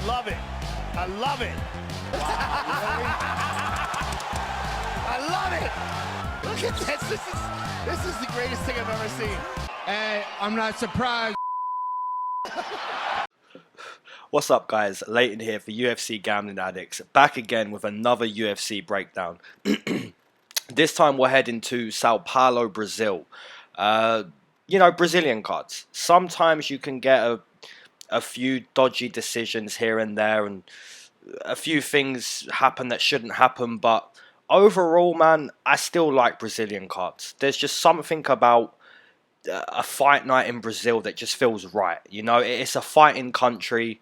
love it. I love it. I love it. Look at this. This is the greatest thing I've ever seen. Hey, I'm not surprised. What's up, guys? Leighton here for UFC Gambling Addicts, back again with another UFC breakdown. This time we're heading to Sao Paulo, Brazil. You know, Brazilian cards. Sometimes you can get a few dodgy decisions here and there, and a few things happen that shouldn't happen, but overall, man, I still like Brazilian cards. There's just something about a fight night in Brazil that just feels right. You know, it's a fighting country.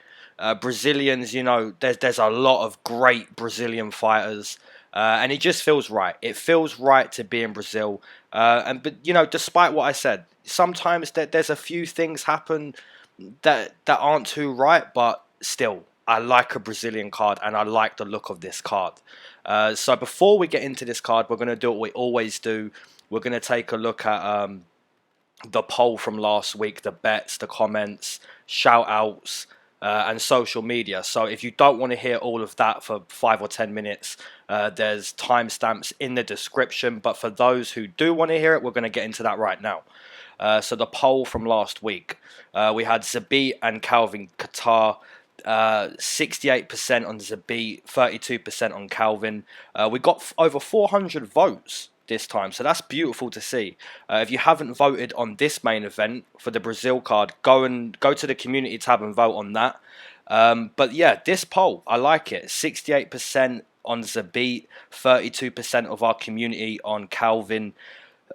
Brazilians, you know, there's a lot of great Brazilian fighters, and it just feels right. It feels right to be in Brazil. But you know, despite what I said, sometimes there's a few things happen that aren't too right, but still, I like a Brazilian card and I like the look of this card. So before we get into this card, we're going to do what we always do. We're going to take a look at the poll from last week, the bets, the comments, shout outs, and social media. So if you don't want to hear all of that for 5 or 10 minutes, there's timestamps in the description. But for those who do want to hear it, we're going to get into that right now. So the poll from last week, we had Zabit and Calvin Qatar, 68% on Zabit, 32% on Calvin. We got over 400 votes this time, so that's beautiful to see. If you haven't voted on this main event for the Brazil card, go to the community tab and vote on that. But yeah, this poll, I like it. 68% on Zabit, 32% of our community on Calvin.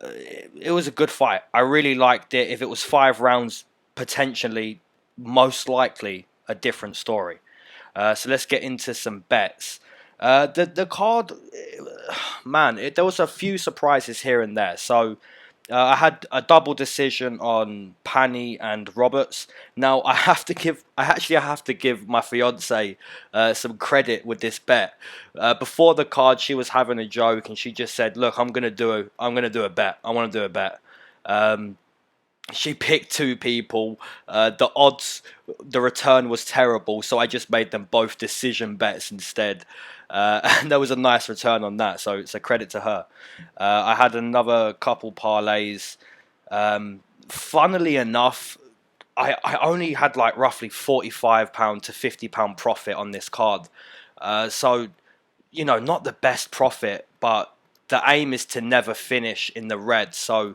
It was a good fight. I really liked it. If it was 5 rounds, potentially, most likely, a different story. So let's get into some bets. The card, man, there was a few surprises here and there. So I had a double decision on Pani and Roberts. Now I have to give my fiance some credit with this bet. Before the card, she was having a joke and she just said, "Look, I'm gonna do a bet. I want to do a bet." She picked 2 people. The odds, the return was terrible, so I just made them both decision bets instead. And there was a nice return on that, so it's a credit to her. I had another couple parlays. Funnily enough, I only had like roughly £45 to £50 profit on this card. So, you know, not the best profit, but the aim is to never finish in the red. So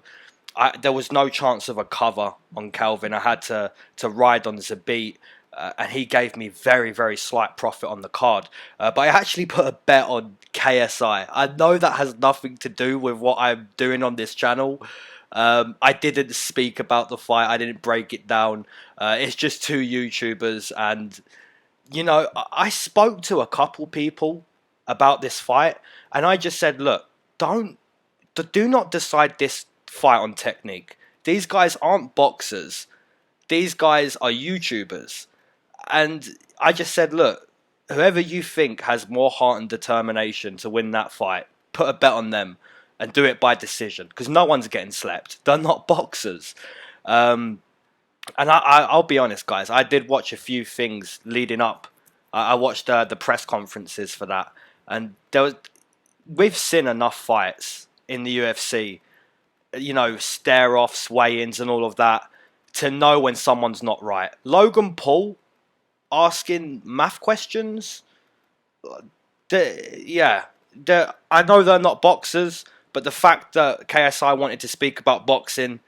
there was no chance of a cover on Calvin. I had to ride on Zabit, and he gave me very, very slight profit on the card. But I actually put a bet on KSI. I know that has nothing to do with what I'm doing on this channel. I didn't speak about the fight. I didn't break it down. It's just 2 YouTubers, and you know, I spoke to a couple people about this fight, and I just said, look, do not decide this fight on technique. These guys aren't boxers. These guys are YouTubers. And I just said, look, whoever you think has more heart and determination to win that fight, put a bet on them and do it by decision, because no one's getting slept. They're not boxers. And I'll be honest, guys, I did watch a few things leading up. I watched the press conferences for that, and we've seen enough fights in the UFC, you know, stare-offs, weigh-ins and all of that, to know when someone's not right. Logan Paul asking math questions, I know they're not boxers, but the fact that KSI wanted to speak about boxing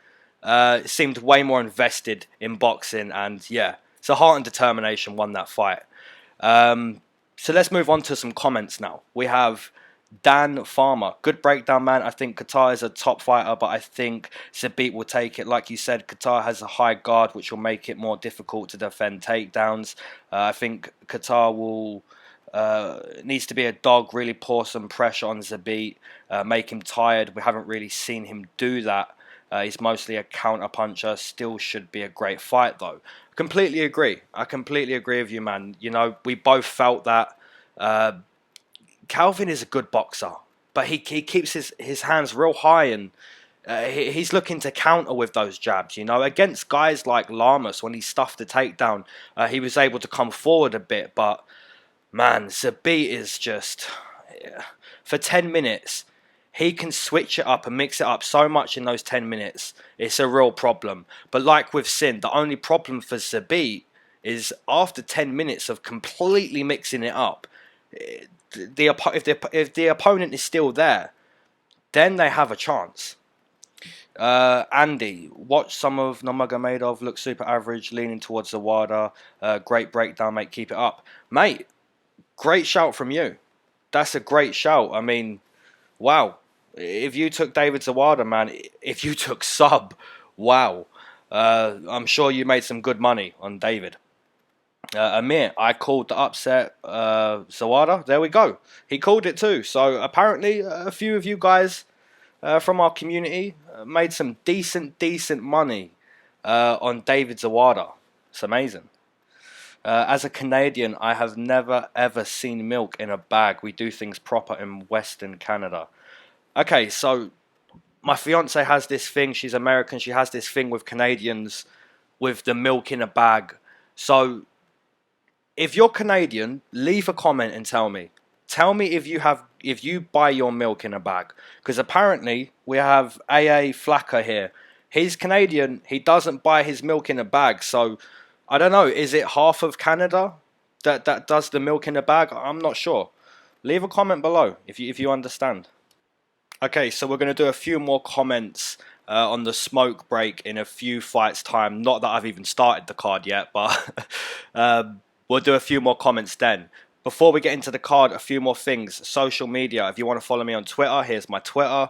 seemed way more invested in boxing, and yeah, so heart and determination won that fight. So let's move on to some comments now. We have Dan Farmer. Good breakdown, man. I think Qatar is a top fighter, but I think Zabit will take it. Like you said, Qatar has a high guard, which will make it more difficult to defend takedowns. I think Qatar needs to be a dog, really pour some pressure on Zabit, make him tired. We haven't really seen him do that. He's mostly a counter puncher. Still should be a great fight, though. Completely agree. I completely agree with you, man. You know, we both felt that. Calvin is a good boxer, but he keeps his hands real high, and He's looking to counter with those jabs, you know. Against guys like Ramos, when he stuffed the takedown, he was able to come forward a bit. But, man, Zabit is just... For 10 minutes, he can switch it up and mix it up so much in those 10 minutes. It's a real problem. But like with Sin, the only problem for Zabit is after 10 minutes of completely mixing it up, if the opponent is still there, then they have a chance. Andy, watch some of Nurmagomedov, look super average, leaning towards Zawada. Great breakdown, mate, keep it up. Mate, great shout from you. That's a great shout. I mean, wow. If you took David Zawada, man, if you took sub, wow. I'm sure you made some good money on David. Amir, I called the upset. Zawada, there we go. He called it too. So apparently a few of you guys from our community made some decent money on David Zawada. It's amazing. As a Canadian, I have never ever seen milk in a bag. We do things proper in Western Canada. Okay, so my fiance has this thing. She's American. She has this thing with Canadians with the milk in a bag. So if you're Canadian, leave a comment and tell me. Tell me if you buy your milk in a bag. Because apparently we have AA Flacker here. He's Canadian. He doesn't buy his milk in a bag. So I don't know. Is it half of Canada that does the milk in a bag? I'm not sure. Leave a comment below if you understand. Okay, so we're going to do a few more comments on the smoke break in a few fights time. Not that I've even started the card yet, but we'll do a few more comments then. Before we get into the card, a few more things. Social media. If you want to follow me on Twitter, here's my Twitter.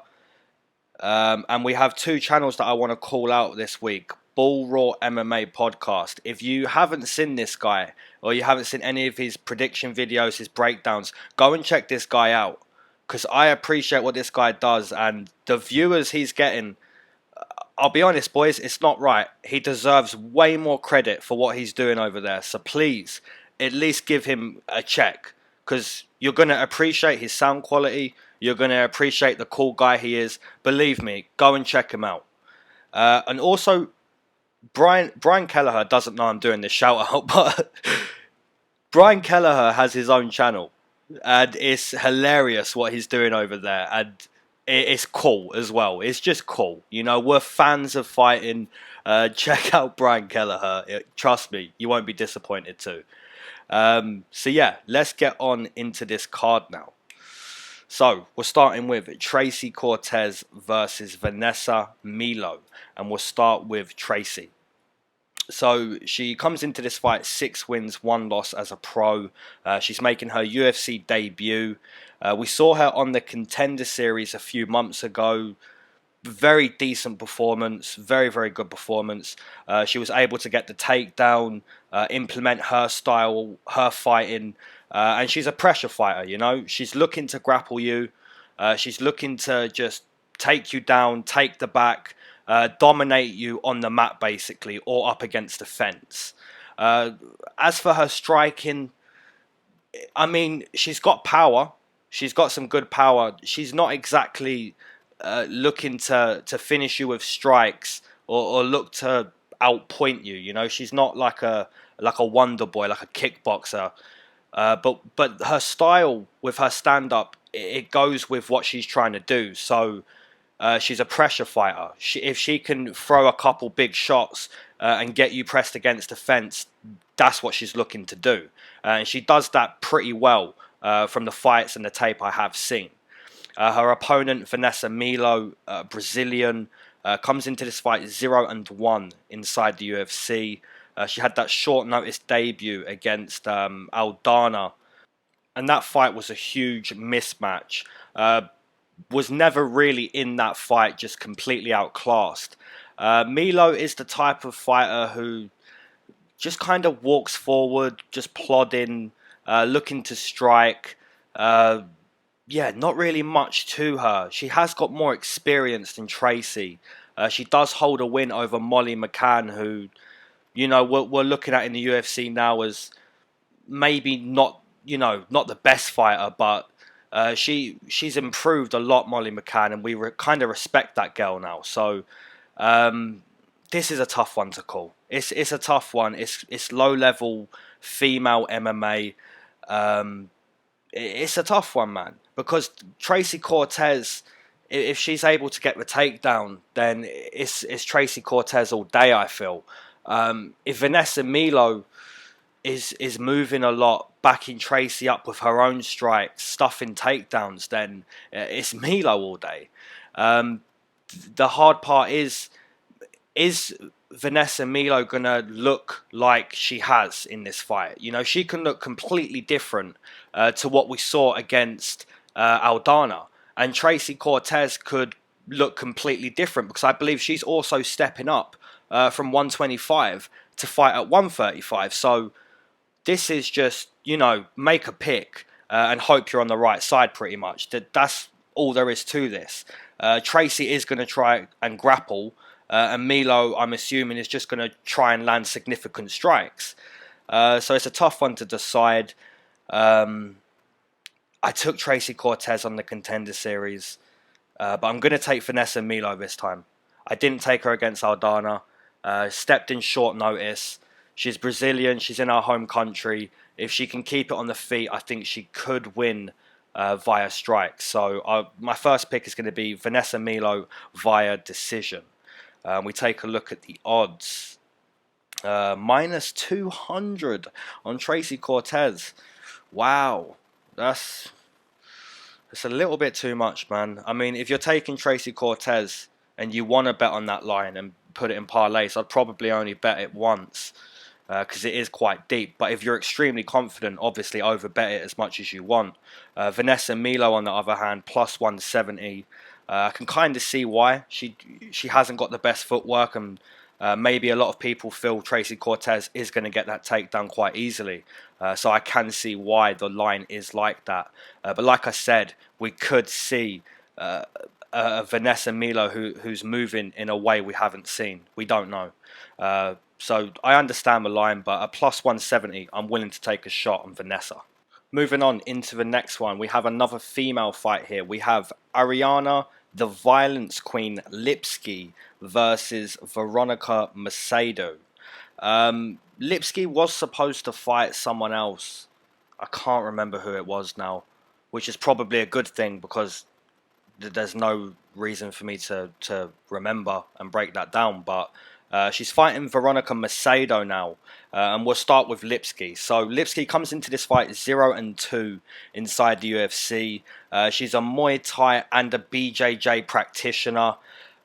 And we have two channels that I want to call out this week. Bull Raw MMA podcast. If you haven't seen this guy, or you haven't seen any of his prediction videos, his breakdowns, go and check this guy out. Because I appreciate what this guy does, and the viewers he's getting, I'll be honest, boys, it's not right. He deserves way more credit for what he's doing over there. So please, at least give him a check. Because you're going to appreciate his sound quality. You're going to appreciate the cool guy he is. Believe me, go and check him out. And also, Brian Kelleher doesn't know I'm doing this shout out, but Brian Kelleher has his own channel. And it's hilarious what he's doing over there. And it's cool as well. It's just cool. You know, we're fans of fighting. Check out Brian Kelleher. Trust me, you won't be disappointed too. So yeah, let's get on into this card now. So we're starting with Tracy Cortez versus Vanessa Melo. And we'll start with Tracy. So she comes into this fight 6 wins, 1 loss as a pro. She's making her UFC debut. We saw her on the Contender Series a few months ago. Very decent performance, very good performance. She was able to get the takedown, implement her style, her fighting, and she's a pressure fighter, you know. She's looking to grapple you. She's looking to just take you down, take the back, dominate you on the mat basically, or up against the fence. As for her striking, I mean, she's got power. She's got some good power. She's not exactly looking to finish you with strikes or look to outpoint you. You know, she's not like a wonder boy, like a kickboxer. But her style with her stand up, it goes with what she's trying to do. So she's a pressure fighter. If she can throw a couple big shots and get you pressed against the fence, that's what she's looking to do. And she does that pretty well from the fights and the tape I have seen. Her opponent, Vanessa Melo, Brazilian, comes into this fight 0-1 inside the UFC. She had that short notice debut against Aldana. And that fight was a huge mismatch. Was never really in that fight, just completely outclassed. Melo is the type of fighter who just kind of walks forward, just plodding, looking to strike. Yeah, not really much to her. She has got more experience than Tracy. She does hold a win over Molly McCann, who, you know, we're looking at in the UFC now as maybe not, you know, not the best fighter, but She's improved a lot, Molly McCann, and we kind of respect that girl now. So this is a tough one to call. It's a tough one. It's low level female MMA. It's a tough one, man, because Tracy Cortez, if she's able to get the takedown, then it's Tracy Cortez all day, I feel. If Vanessa Melo is moving a lot, backing Tracy up with her own strikes, stuffing takedowns, then it's Melo all day. The hard part is Vanessa Melo gonna look like she has in this fight? You know, she can look completely different to what we saw against Aldana, and Tracy Cortez could look completely different, because I believe she's also stepping up from 125 to fight at 135. So this is just, you know, make a pick and hope you're on the right side, pretty much. That's all there is to this. Tracy is going to try and grapple, and Melo, I'm assuming, is just going to try and land significant strikes. So it's a tough one to decide. I took Tracy Cortez on the Contender Series, but I'm going to take Vanessa Melo this time. I didn't take her against Aldana. Stepped in short notice. She's Brazilian. She's in our home country. If she can keep it on the feet, I think she could win via strikes. So my first pick is going to be Vanessa Melo via decision. We take a look at the odds. Minus 200 on Tracy Cortez. Wow. That's a little bit too much, man. I mean, if you're taking Tracy Cortez and you want to bet on that line and put it in parlays, I'd probably only bet it once, because it is quite deep. But if you're extremely confident, obviously overbet it as much as you want. Vanessa Melo, on the other hand, plus 170. I can kind of see why. She hasn't got the best footwork, and maybe a lot of people feel Tracy Cortez is going to get that takedown quite easily. So I can see why the line is like that. But like I said, we could see Vanessa Melo who's moving in a way we haven't seen. We don't know. So I understand the line, but at plus 170, I'm willing to take a shot on Vanessa. Moving on into the next one, we have another female fight here. We have Ariana, the Violence Queen Lipski versus Veronica Macedo. Lipski was supposed to fight someone else. I can't remember who it was now, which is probably a good thing, because there's no reason for me to remember and break that down. But she's fighting Veronica Macedo now, and we'll start with Lipski. So Lipski comes into this fight 0-2 inside the UFC. She's a Muay Thai and a BJJ practitioner.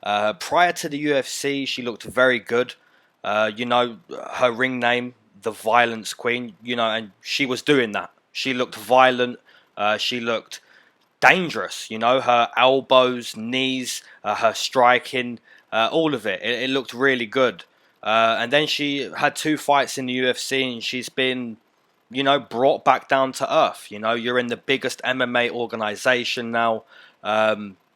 Prior to the UFC, she looked very good. You know, her ring name, the Violence Queen, you know, and she was doing that. She looked violent. She looked dangerous, you know, her elbows, knees, her striking, all of it. It looked really good. And then she had 2 fights in the UFC, and she's been, you know, brought back down to earth. You know, you're in the biggest MMA organization now.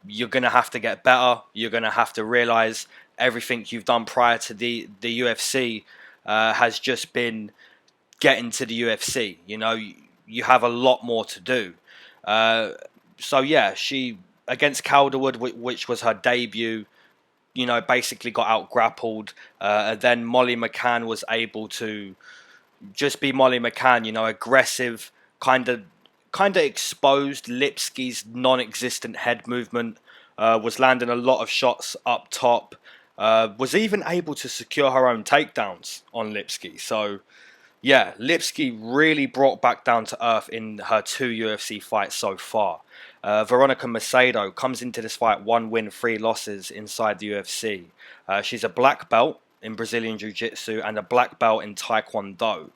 You're going to have to get better. You're going to have to realize everything you've done prior to the UFC has just been getting to the UFC. You know, you have a lot more to do. So yeah, she, against Calderwood, which was her debut, you know, basically got out grappled. And then Molly McCann was able to just be Molly McCann, you know, aggressive, kind of exposed Lipski's non-existent head movement, was landing a lot of shots up top, was even able to secure her own takedowns on Lipski. So yeah, Lipski really brought back down to earth in her 2 UFC fights so far. Veronica Macedo comes into this fight 1 win, 3 losses inside the UFC. She's a black belt in Brazilian Jiu-Jitsu and a black belt in Taekwondo.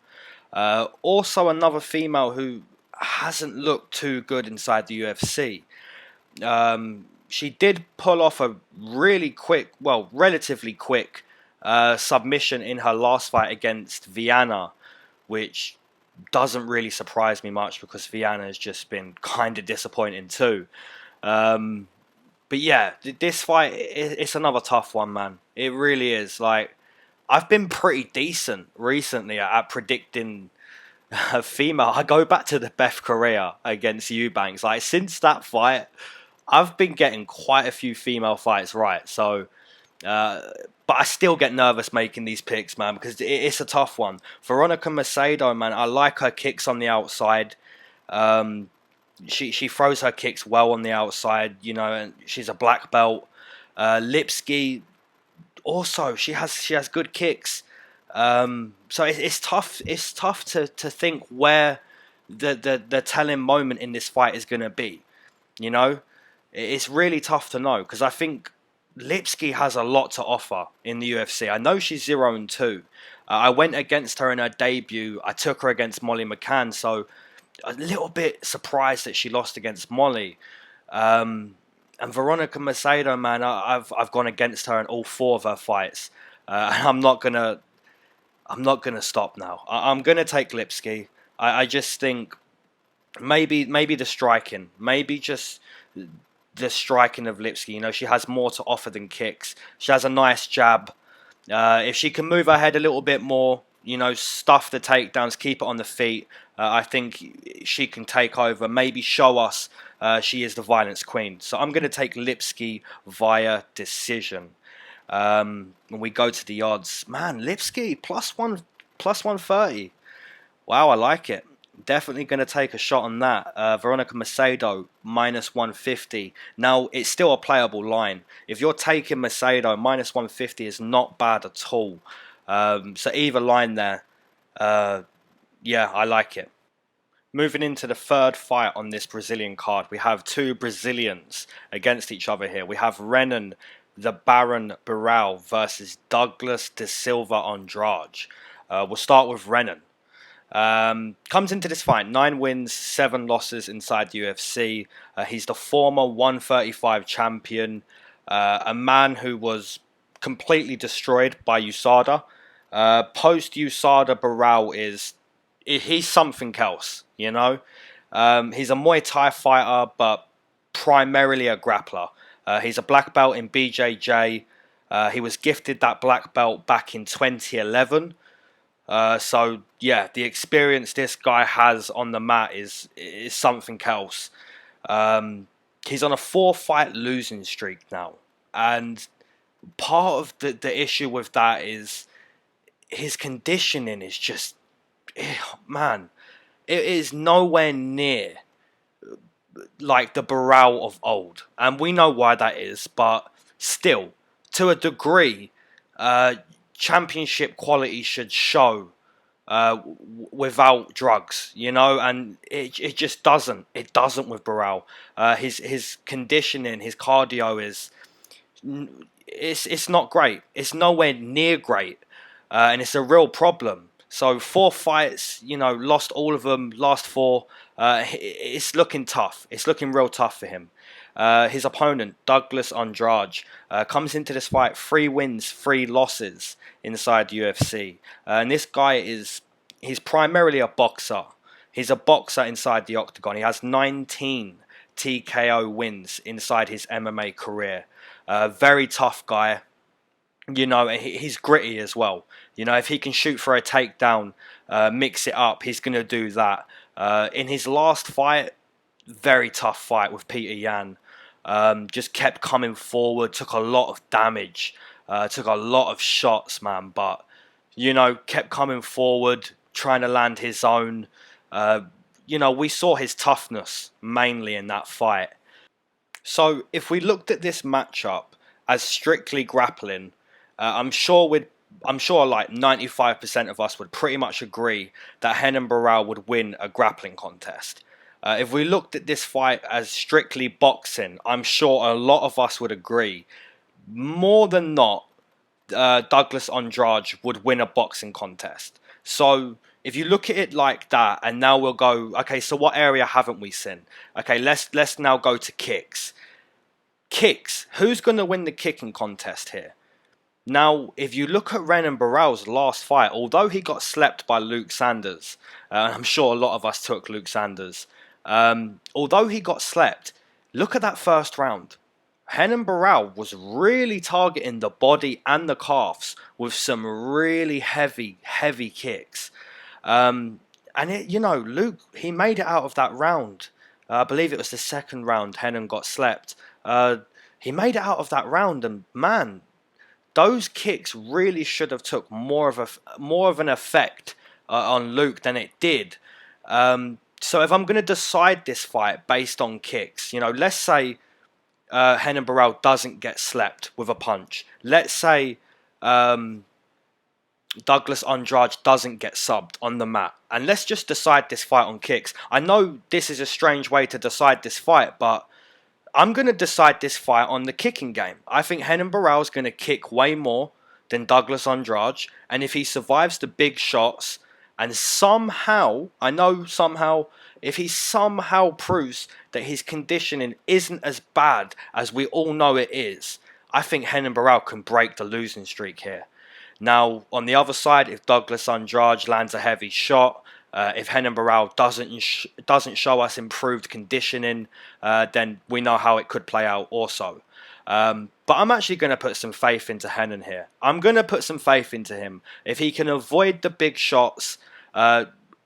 Also another female who hasn't looked too good inside the UFC. She did pull off a really quick, well, relatively quick submission in her last fight against Viana, which doesn't really surprise me much, because Viana has just been kind of disappointing too. But yeah, this fight, it's another tough one, man. It really is. Like, I've been pretty decent recently at predicting female, I go back to the Beth Korea against Eubanks. Like, since that fight, I've been getting quite a few female fights right. So, but I still get nervous making these picks, man, because it's a tough one. Veronica Macedo, man, I like her kicks on the outside. She throws her kicks well on the outside, you know, and she's a black belt. Lipski, also, she has good kicks. So it's tough. It's tough to think where the telling moment in this fight is going to be. You know, it's really tough to know, because I think Lipski has a lot to offer in the UFC. I know she's 0-2. I went against her in her debut. I took her against Molly McCann, so a little bit surprised that she lost against Molly. And Veronica Macedo, man, I've gone against her in all 4 of her fights. And I'm not gonna stop now. I'm gonna take Lipski. I just think maybe the striking, maybe just the striking of Lipski. You know, she has more to offer than kicks. She has a nice jab. If she can move her head a little bit more, you know, stuff the takedowns, keep it on the feet, I think she can take over, maybe show us she is the violence queen. So I'm going to take Lipski via decision. When we go to the odds, man, Lipski plus 130. Wow, I like it. Definitely going to take a shot on that. Veronica Macedo minus 150. Now, it's still a playable line. If you're taking Macedo, minus 150 is not bad at all. So either line there, yeah, I like it. Moving into the third fight on this Brazilian card, we have 2 Brazilians against each other here. We have Renan, the Baron Barao versus Douglas da Silva Andrade. We'll start with Renan. Comes into this fight 9 wins, 7 losses inside the UFC. He's the former 135 champion, a man who was completely destroyed by USADA. Post USADA, Barao he's something else, you know. He's a Muay Thai fighter, but primarily a grappler. He's a black belt in BJJ. He was gifted that black belt back in 2011. So yeah, the experience this guy has on the mat is something else. He's on a 4-fight losing streak now, and part of the issue with that is his conditioning is just, man, it is nowhere near like the Barao of old, and we know why that is. But still, to a degree, championship quality should show without drugs, you know, and it just doesn't. It doesn't with Barao. His conditioning, his cardio it's not great. It's nowhere near great, and it's a real problem. So 4 fights, you know, lost all of them. Last 4, it's looking tough. It's looking real tough for him. His opponent, Douglas Andrade, comes into this fight 3 wins, 3 losses inside the UFC. And this guy he's primarily a boxer. He's a boxer inside the octagon. He has 19 TKO wins inside his MMA career. Very tough guy. You know, he's gritty as well. You know, if he can shoot for a takedown, mix it up, he's going to do that. In his last fight, very tough fight with Peter Yan. Just kept coming forward, took a lot of damage, took a lot of shots, man. But, you know, kept coming forward, trying to land his own. You know, we saw his toughness mainly in that fight. So if we looked at this matchup as strictly grappling, I'm sure like 95% of us would pretty much agree that Renan Barao would win a grappling contest. If we looked at this fight as strictly boxing, I'm sure a lot of us would agree. More than not, Douglas Andrade would win a boxing contest. So if you look at it like that, and now we'll go, okay, so what area haven't we seen? Okay, let's now go to kicks. Kicks. Who's going to win the kicking contest here? Now, if you look at Renan Barao's last fight, although he got slept by Luke Sanders, I'm sure a lot of us took Luke Sanders, although he got slept, look at that first round. Renan Barao was really targeting the body and the calves with some really heavy kicks. And And Luke, he made it out of that round. I believe it was the second round. Henan got slept. He made it out of that round, and man, those kicks really should have took more of an effect on Luke than it did. So if I'm going to decide this fight based on kicks, let's say Renan Barao doesn't get slept with a punch. Let's say Douglas Andrade doesn't get subbed on the mat. And let's just decide this fight on kicks. I know this is a strange way to decide this fight, but I'm going to decide this fight on the kicking game. I think Renan Barao is going to kick way more than Douglas Andrade. And if he survives the big shots and if he somehow proves that his conditioning isn't as bad as we all know it is, I think Renan Barao can break the losing streak here. Now, on the other side, if Douglas Andrade lands a heavy shot, if Renan Barao doesn't show us improved conditioning, then we know how it could play out also. But I'm actually going to put some faith into Renan here. I'm going to put some faith into him. If he can avoid the big shots,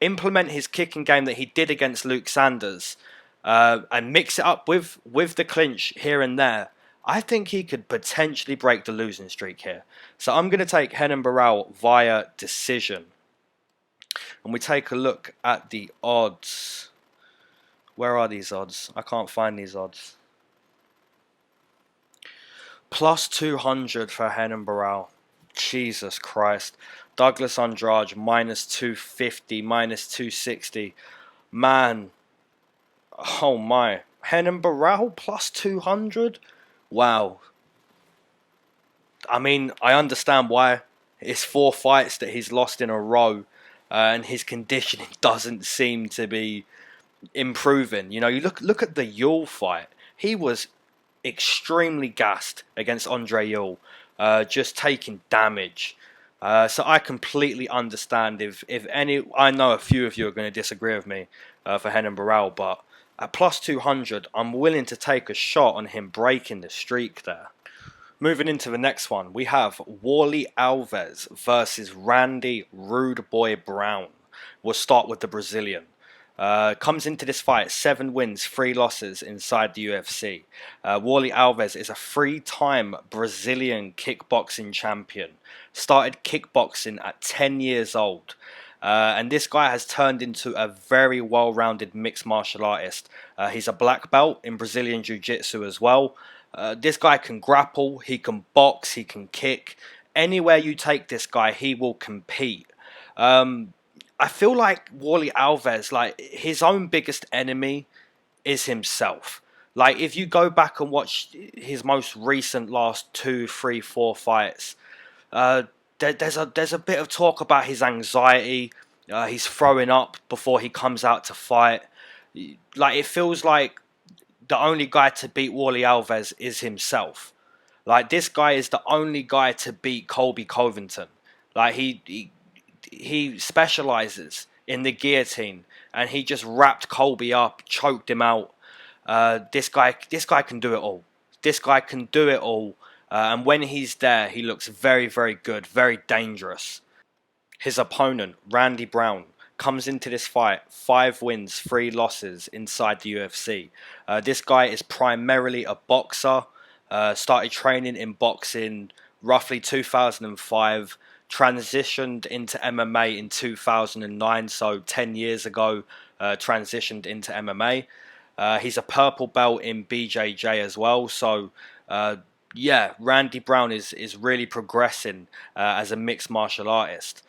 implement his kicking game that he did against Luke Sanders, and mix it up with the clinch here and there, I think he could potentially break the losing streak here. So I'm going to take Renan Barao via decision. And we take a look at the odds. Where are these odds? I can't find these odds. Plus 200 for Renan Barao. Jesus Christ. Douglas Andrade minus 250, minus 260. Man. Oh my. Renan Barao plus 200? Wow. I mean, I understand why. It's 4 fights that he's lost in a row. And his conditioning doesn't seem to be improving. You look at the Yule fight. He was extremely gassed against Andre Yule. Just taking damage. So I completely understand if any... I know a few of you are going to disagree with me for Renan Barao, but at plus 200, I'm willing to take a shot on him breaking the streak there. Moving into the next one, we have Warlley Alves versus Randy Rude Boy Brown. We'll start with the Brazilian. Comes into this fight 7 wins, 3 losses inside the UFC. Warlley Alves is a 3-time Brazilian kickboxing champion. Started kickboxing at 10 years old. And this guy has turned into a very well-rounded mixed martial artist. He's a black belt in Brazilian Jiu-Jitsu as well. This guy can grapple, he can box, he can kick. Anywhere you take this guy, he will compete. I feel like Warlley Alves, like, his own biggest enemy is himself. Like, if you go back and watch his most recent last 2, 3, 4 fights, there's a bit of talk about his anxiety. He's throwing up before he comes out to fight. Like, it feels like the only guy to beat Warlley Alves is himself. Like, this guy is the only guy to beat Colby Covington. Like, he specializes in the guillotine, and he just wrapped Colby up, choked him out. This guy can do it all. This guy can do it all. And when he's there, he looks very, very good, very dangerous. His opponent, Randy Brown, comes into this fight 5 wins, 3 losses inside the UFC. This guy is primarily a boxer. Started training in boxing roughly 2005. Transitioned into MMA in 2009, so 10 years ago, transitioned into MMA. He's a purple belt in BJJ as well, so yeah, Randy Brown is really progressing as a mixed martial artist.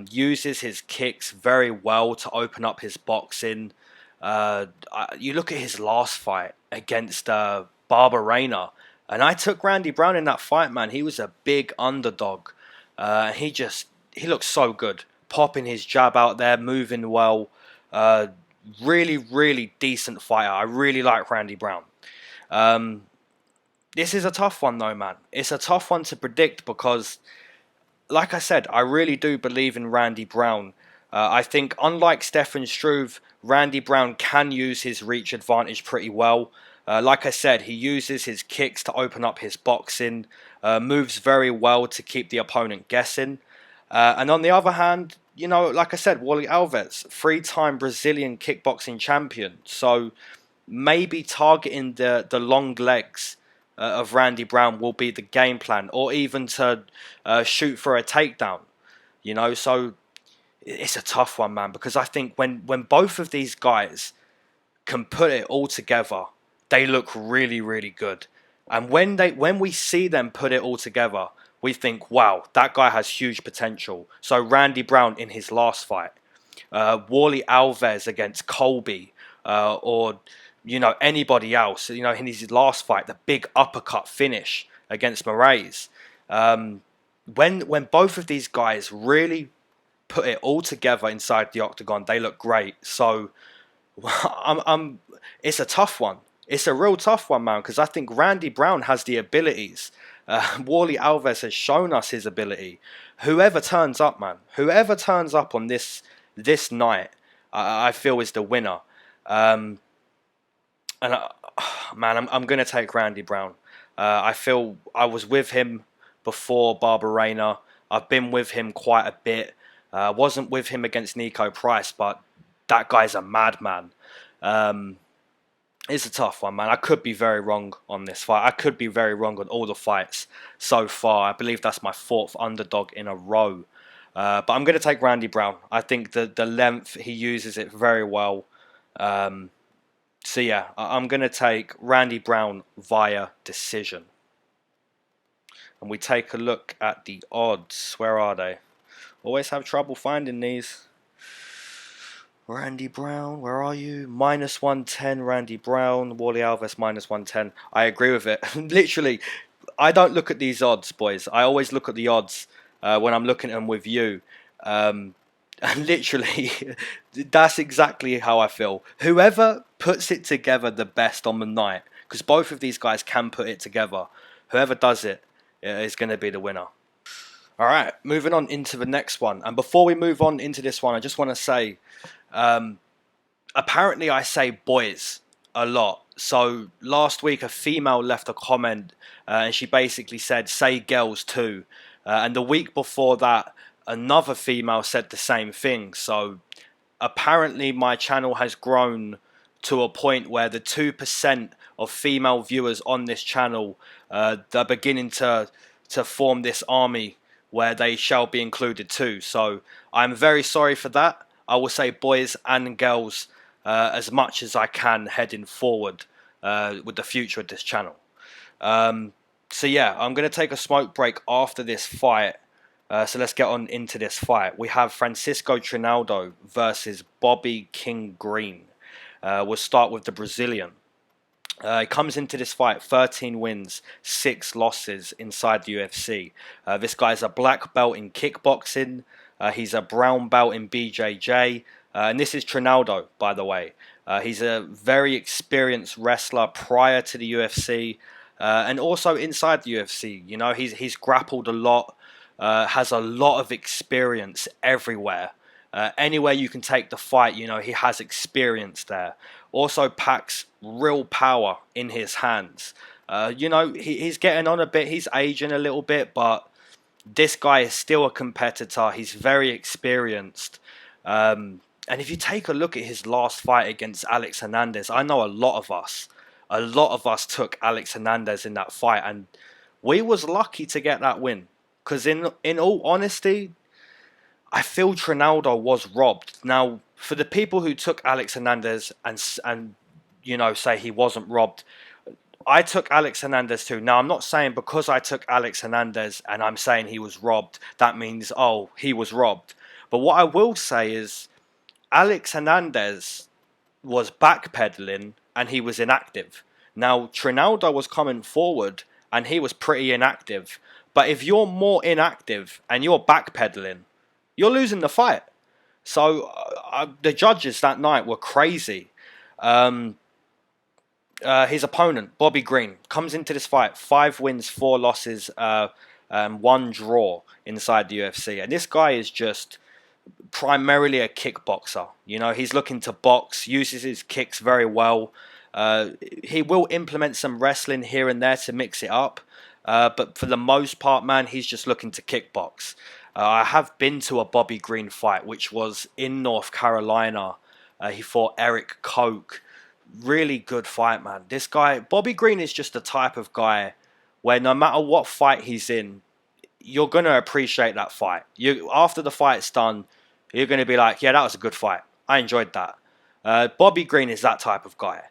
Uses his kicks very well to open up his boxing. You look at his last fight against Barberena, and I took Randy Brown in that fight, man. He was a big underdog. He looks so good. Popping his jab out there, moving well. Really, really decent fighter. I really like Randy Brown. This is a tough one though, man. It's a tough one to predict because, like I said, I really do believe in Randy Brown. I think, unlike Stefan Struve, Randy Brown can use his reach advantage pretty well. Like I said, he uses his kicks to open up his boxing, moves very well to keep the opponent guessing. And on the other hand, you know, like I said, Wally Alves, 3-time Brazilian kickboxing champion. So maybe targeting the long legs of Randy Brown will be the game plan, or even to shoot for a takedown. You know, so it's a tough one, man, because I think when both of these guys can put it all together, they look really, really good. And when we see them put it all together, we think, wow, that guy has huge potential. So Randy Brown in his last fight, Wally Alves against Colby, or you know, anybody else, you know, in his last fight, the big uppercut finish against Moraes. When both of these guys really put it all together inside the octagon, they look great. So it's a tough one. It's a real tough one, man, because I think Randy Brown has the abilities. Wally Alves has shown us his ability. Whoever turns up, man, whoever turns up on this night, I feel is the winner. Man, I'm going to take Randy Brown. I feel I was with him before Barberena. I've been with him quite a bit. Wasn't with him against Nico Price, but that guy's a madman. It's a tough one, man. I could be very wrong on this fight. I could be very wrong on all the fights so far. I believe that's my 4th underdog in a row. But I'm going to take Randy Brown. I think the length, he uses it very well. So yeah, I'm going to take Randy Brown via decision. And we take a look at the odds. Where are they? Always have trouble finding these. Randy Brown, where are you? -110 Randy Brown, Wally Alves -110. I agree with it. Literally, I don't look at these odds, boys. I always look at the odds when I'm looking at them with you. And literally, that's exactly how I feel. Whoever puts it together the best on the night, because both of these guys can put it together, whoever does it is going to be the winner. All right, moving on into the next one. And before we move on into this one, I just want to say, apparently I say boys a lot. So last week a female left a comment and she basically said, say girls too. And the week before that, another female said the same thing. So apparently my channel has grown to a point where the 2% of female viewers on this channel, they're beginning to form this army where they shall be included too. So I'm very sorry for that. I will say boys and girls as much as I can heading forward with the future of this channel. So yeah, I'm going to take a smoke break after this fight. So let's get on into this fight. We have Francisco Trinaldo versus Bobby King Green. We'll start with the Brazilian. He comes into this fight 13 wins, 6 losses inside the UFC. This guy's a black belt in kickboxing. He's a brown belt in BJJ. And this is Trinaldo, by the way. He's a very experienced wrestler prior to the UFC. And also inside the UFC. You know, he's grappled a lot. Has a lot of experience everywhere. Anywhere you can take the fight, you know, he has experience there. Also packs real power in his hands. You know, he's getting on a bit. He's aging a little bit, but this guy is still a competitor. He's very experienced. And if you take a look at his last fight against Alex Hernandez, I know a lot of us took Alex Hernandez in that fight, and we was lucky to get that win. Because in all honesty, I feel Trinaldo was robbed. Now, for the people who took Alex Hernandez and you know, say he wasn't robbed, I took Alex Hernandez too. Now, I'm not saying because I took Alex Hernandez and I'm saying he was robbed, that means, oh, he was robbed. But what I will say is Alex Hernandez was backpedaling and he was inactive. Now, Trinaldo was coming forward and he was pretty inactive. But if you're more inactive and you're backpedaling, you're losing the fight. So the judges that night were crazy. His opponent, Bobby Green, comes into this fight 5 wins, 4 losses, 1 draw inside the UFC. And this guy is just primarily a kickboxer. You know, he's looking to box, uses his kicks very well. He will implement some wrestling here and there to mix it up. But for the most part, man, he's just looking to kickbox. I have been to a Bobby Green fight, which was in North Carolina. He fought Eric Koch. Really good fight, man. This guy, Bobby Green, is just the type of guy where no matter what fight he's in, you're going to appreciate that fight. After the fight's done, you're going to be like, yeah, that was a good fight. I enjoyed that. Bobby Green is that type of guy.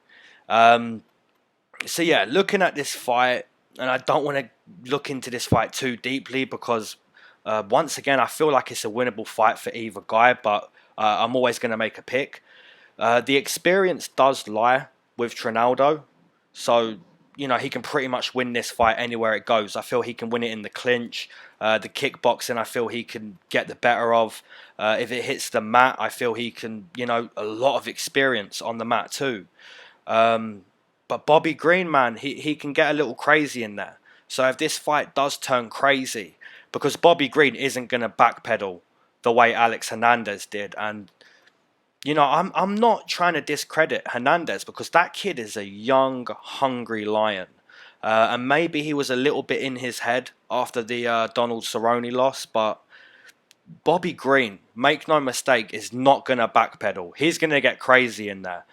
So yeah, looking at this fight, and I don't want to look into this fight too deeply because once again, I feel like it's a winnable fight for either guy, but I'm always going to make a pick. The experience does lie with Trinaldo, so you know he can pretty much win this fight anywhere it goes. I feel he can win it in the clinch, the kickboxing. I feel he can get the better of. If it hits the mat, I feel he can, you know, a lot of experience on the mat too. But Bobby Green, man, he can get a little crazy in there. So if this fight does turn crazy, because Bobby Green isn't going to backpedal the way Alex Hernandez did, and you know, I'm not trying to discredit Hernandez because that kid is a young, hungry lion. And maybe he was a little bit in his head after the Donald Cerrone loss, but Bobby Green, make no mistake, is not going to backpedal. He's going to get crazy in there.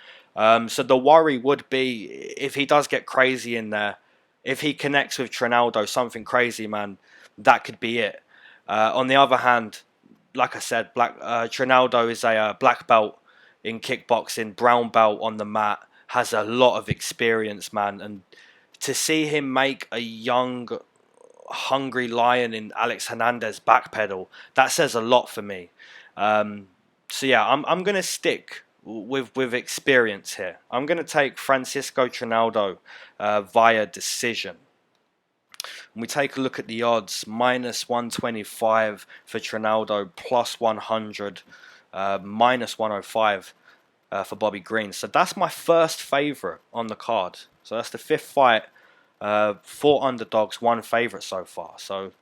So the worry would be if he does get crazy in there, if he connects with Trinaldo, something crazy, man, that could be it. On the other hand, like I said, Trinaldo is a black belt in kickboxing, brown belt on the mat, has a lot of experience, man. And to see him make a young, hungry lion in Alex Hernandez backpedal, that says a lot for me. So yeah, I'm going to stick with experience here. I'm going to take Francisco Trinaldo via decision. When we take a look at the odds, minus 125 for Trinaldo, plus 100, minus 105 for Bobby Green. So that's my first favourite on the card. So that's the fifth fight, 4 underdogs, 1 favourite so far. So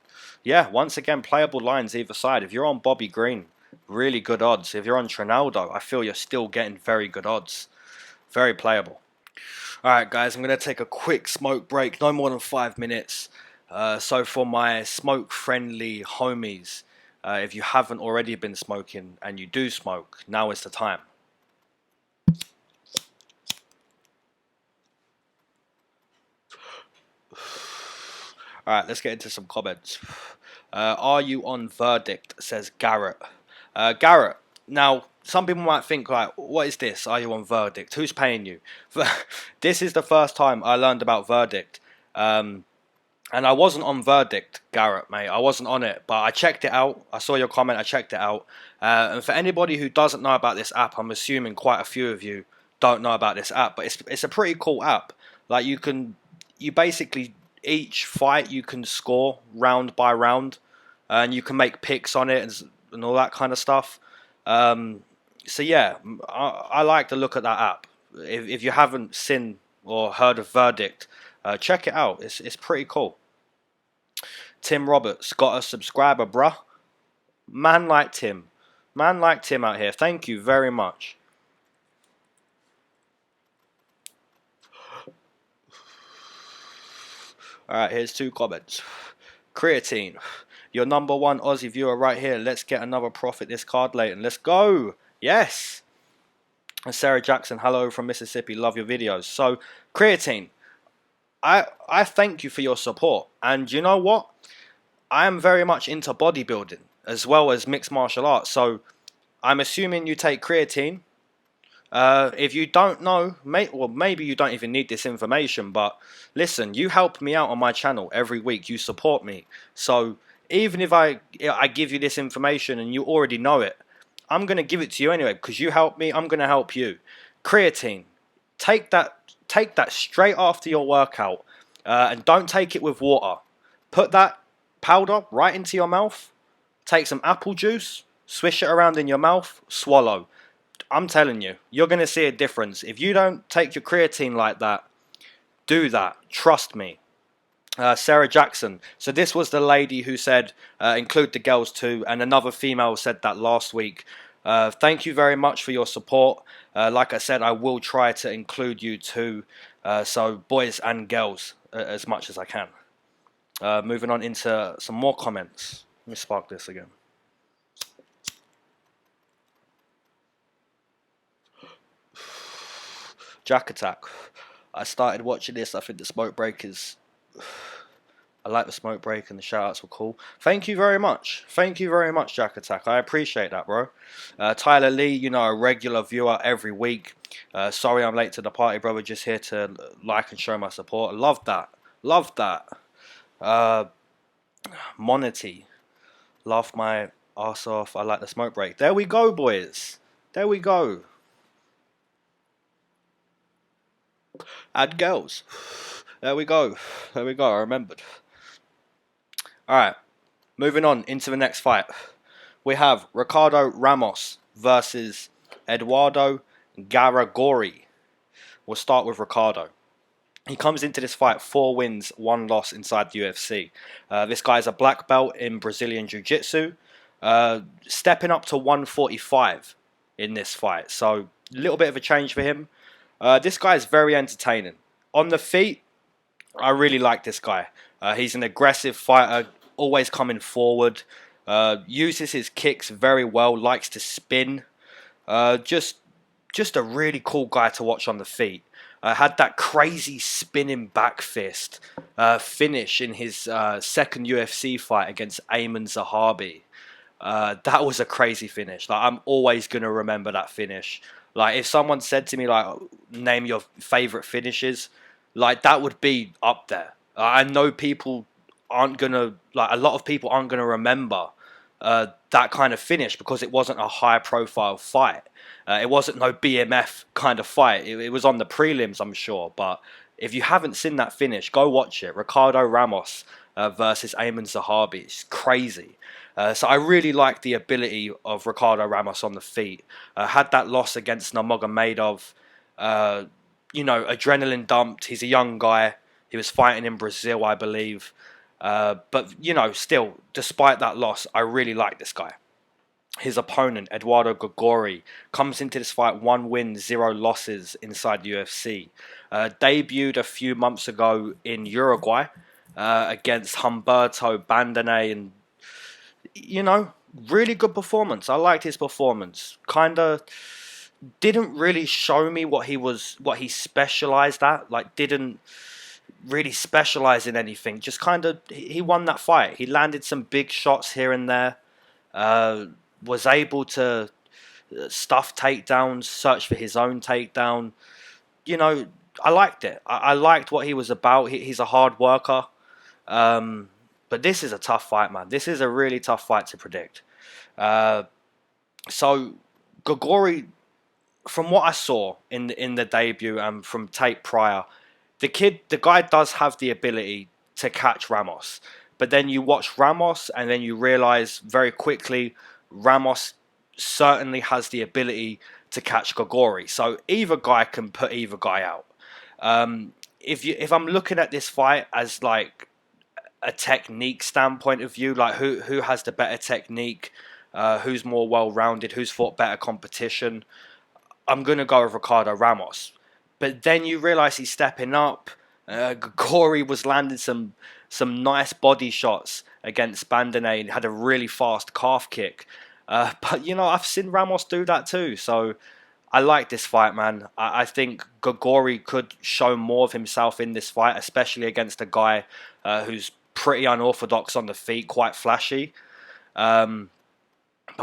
yeah, once again, playable lines either side. If you're on Bobby Green, really good odds. If you're on Trinaldo, I feel you're still getting very good odds. Very playable. Alright guys, I'm going to take a quick smoke break, no more than 5 minutes. So for my smoke-friendly homies, if you haven't already been smoking and you do smoke, now is the time. Alright, let's get into some comments. Are you on verdict, says Garrett. Garrett, now, some people might think, like, what is this? Are you on verdict? Who's paying you? This is the first time I learned about verdict. And I wasn't on verdict, Garrett, mate. I wasn't on it, but I checked it out. I saw your comment. I checked it out. And for anybody who doesn't know about this app, I'm assuming quite a few of you don't know about this app, but it's a pretty cool app. Like, you basically, each fight you can score round by round, and you can make picks on it and all that kind of stuff. So yeah, I like the look at that app. If you haven't seen or heard of Verdict, check it out. It's pretty cool. Tim Roberts, got a subscriber, bruh. Man like Tim. Man like Tim out here. Thank you very much. Alright, here's 2 comments. Creatine. Your #1 Aussie viewer right here. Let's get another profit this card late and let's go. Yes. And Sarah Jackson, hello from Mississippi. Love your videos. So, Creatine, I thank you for your support. And you know what? I am very much into bodybuilding as well as mixed martial arts. So, I'm assuming you take creatine. If you don't know, maybe you don't even need this information, but listen, you help me out on my channel every week. You support me. So, even if I give you this information and you already know it, I'm going to give it to you anyway because you help me. I'm going to help you. Creatine. Take that straight after your workout and don't take it with water. Put that powder right into your mouth. Take some apple juice. Swish it around in your mouth. Swallow. I'm telling you, you're going to see a difference. If you don't take your creatine like that, do that. Trust me. Sarah Jackson. So this was the lady who said include the girls too, and another female said that last week. Thank you very much for your support. Like I said, I will try to include you too. So boys and girls as much as I can. Moving on into some more comments. Let me spark this again. Jack Attack. I started watching this. I think the smoke break is... I like the smoke break and the shoutouts were cool. Thank you very much. Thank you very much, Jack Attack. I appreciate that, bro. Tyler Lee, you know, a regular viewer every week. Sorry I'm late to the party, brother. Just here to like and show my support. Love that. Love that. Monity. Laugh my ass off. I like the smoke break. There we go, boys. There we go. Add girls. There we go. There we go. I remembered. Alright. Moving on into the next fight. We have Ricardo Ramos versus Eduardo Garagorri. We'll start with Ricardo. He comes into this fight 4 wins, 1 loss inside the UFC. This guy is a black belt in Brazilian Jiu-Jitsu. Stepping up to 145 in this fight. So, a little bit of a change for him. This guy is very entertaining. On the feet, I really like this guy. He's an aggressive fighter, always coming forward. Uses his kicks very well, likes to spin. Just a really cool guy to watch on the feet. Had that crazy spinning back fist finish in his second UFC fight against Ayman Zahabi. That was a crazy finish. Like, I'm always going to remember that finish. Like, if someone said to me, like, name your favourite finishes, like, that would be up there. I know people aren't going to, like, a lot of people aren't going to remember that kind of finish because it wasn't a high-profile fight. It wasn't no BMF kind of fight. It was on the prelims, I'm sure. But if you haven't seen that finish, go watch it. Ricardo Ramos versus Ayman Zahabi. It's crazy. So I really like the ability of Ricardo Ramos on the feet. Had that loss against Nurmagomedov. You know, adrenaline dumped. He's a young guy. He was fighting in Brazil, I believe. But, you know, still, despite that loss, I really like this guy. His opponent, Eduardo Garagorri, comes into this fight 1 win, 0 losses inside the UFC. Debuted a few months ago in Uruguay against Humberto Bandenet, and, you know, really good performance. I liked his performance. Kind of didn't really show me what he specialized at. Like, didn't really specialize in anything. Just kind of, he won that fight. He landed some big shots here and there. Was able to stuff takedowns, search for his own takedown. You know, I liked it. I liked what he was about. He's a hard worker. But this is a tough fight, man. This is a really tough fight to predict. So, Garagorri, from what I saw in the debut and from tape prior, the guy does have the ability to catch Ramos. But then you watch Ramos and then you realize very quickly Ramos certainly has the ability to catch Garagorri. So either guy can put either guy out. If I'm looking at this fight as like a technique standpoint of view, like who has the better technique, who's more well-rounded, who's fought better competition, I'm going to go with Ricardo Ramos. But then you realise he's stepping up. Garagorri was landing some nice body shots against Bandenet and had a really fast calf kick. But, you know, I've seen Ramos do that too. So I like this fight, man. I think Garagorri could show more of himself in this fight, especially against a guy who's pretty unorthodox on the feet, quite flashy. But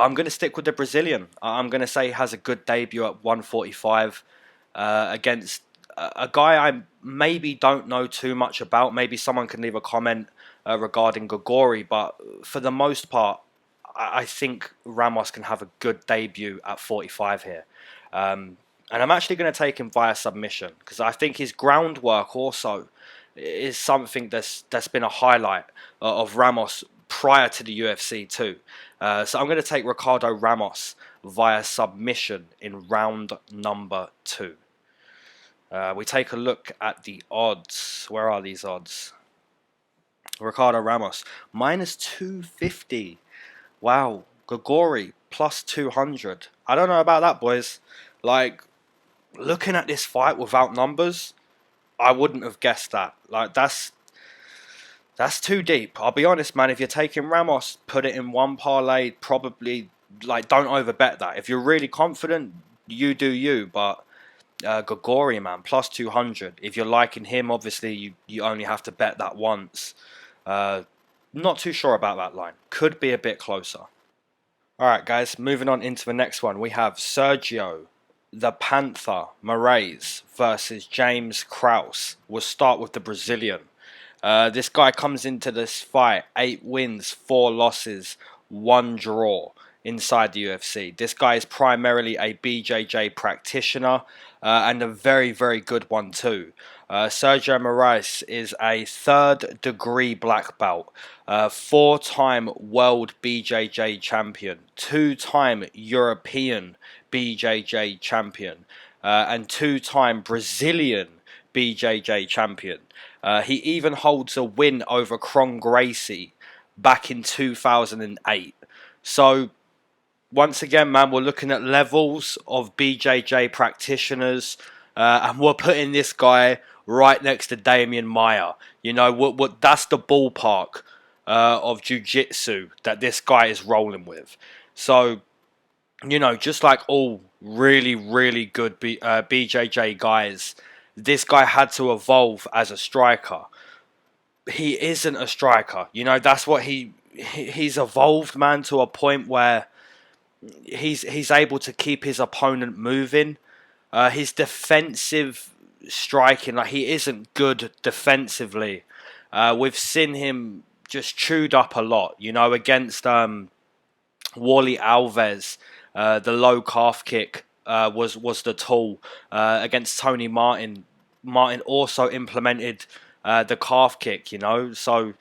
I'm going to stick with the Brazilian. I'm going to say he has a good debut at 145 against a guy I maybe don't know too much about. Maybe someone can leave a comment regarding Garagorri, but for the most part, I think Ramos can have a good debut at 45 here. And I'm actually going to take him via submission because I think his groundwork also is something that's been a highlight of Ramos prior to the UFC too. So I'm going to take Ricardo Ramos via submission in round number 2. We take a look at the odds. Where are these odds? Ricardo Ramos, minus 250. Wow. Garagorri, plus 200. I don't know about that, boys. Like, looking at this fight without numbers, I wouldn't have guessed that. Like, that's That's too deep. I'll be honest, man. If you're taking Ramos, put it in one parlay. Probably, like, don't overbet that. If you're really confident, you do you. But Garagorri, man, plus 200. If you're liking him, obviously you only have to bet that once. Not too sure about that line. Could be a bit closer. Alright, guys, moving on into the next one. We have Sergio, the Panther, Moraes versus James Krause. We'll start with the Brazilian. This guy comes into this fight 8 wins, 4 losses, 1 draw inside the UFC. This guy is primarily a BJJ practitioner and a very, very good one too. Sergio Moraes is a 3rd degree black belt, 4-time world BJJ champion, 2-time European BJJ champion, and 2-time Brazilian BJJ champion. He even holds a win over Gracie back in 2008. So, once again, man, we're looking at levels of BJJ practitioners, and we're putting this guy right next to Damian Maia. You know, that's the ballpark of jiu-jitsu that this guy is rolling with. So, you know, just like all really, really good BJJ guys, this guy had to evolve as a striker. He isn't a striker. You know, that's what he's evolved, man, to a point where he's able to keep his opponent moving. His defensive striking, like, he isn't good defensively. We've seen him just chewed up a lot, you know, against Wally Alves. The low calf kick was the tool. Against Tony Martin also implemented the calf kick, you know. So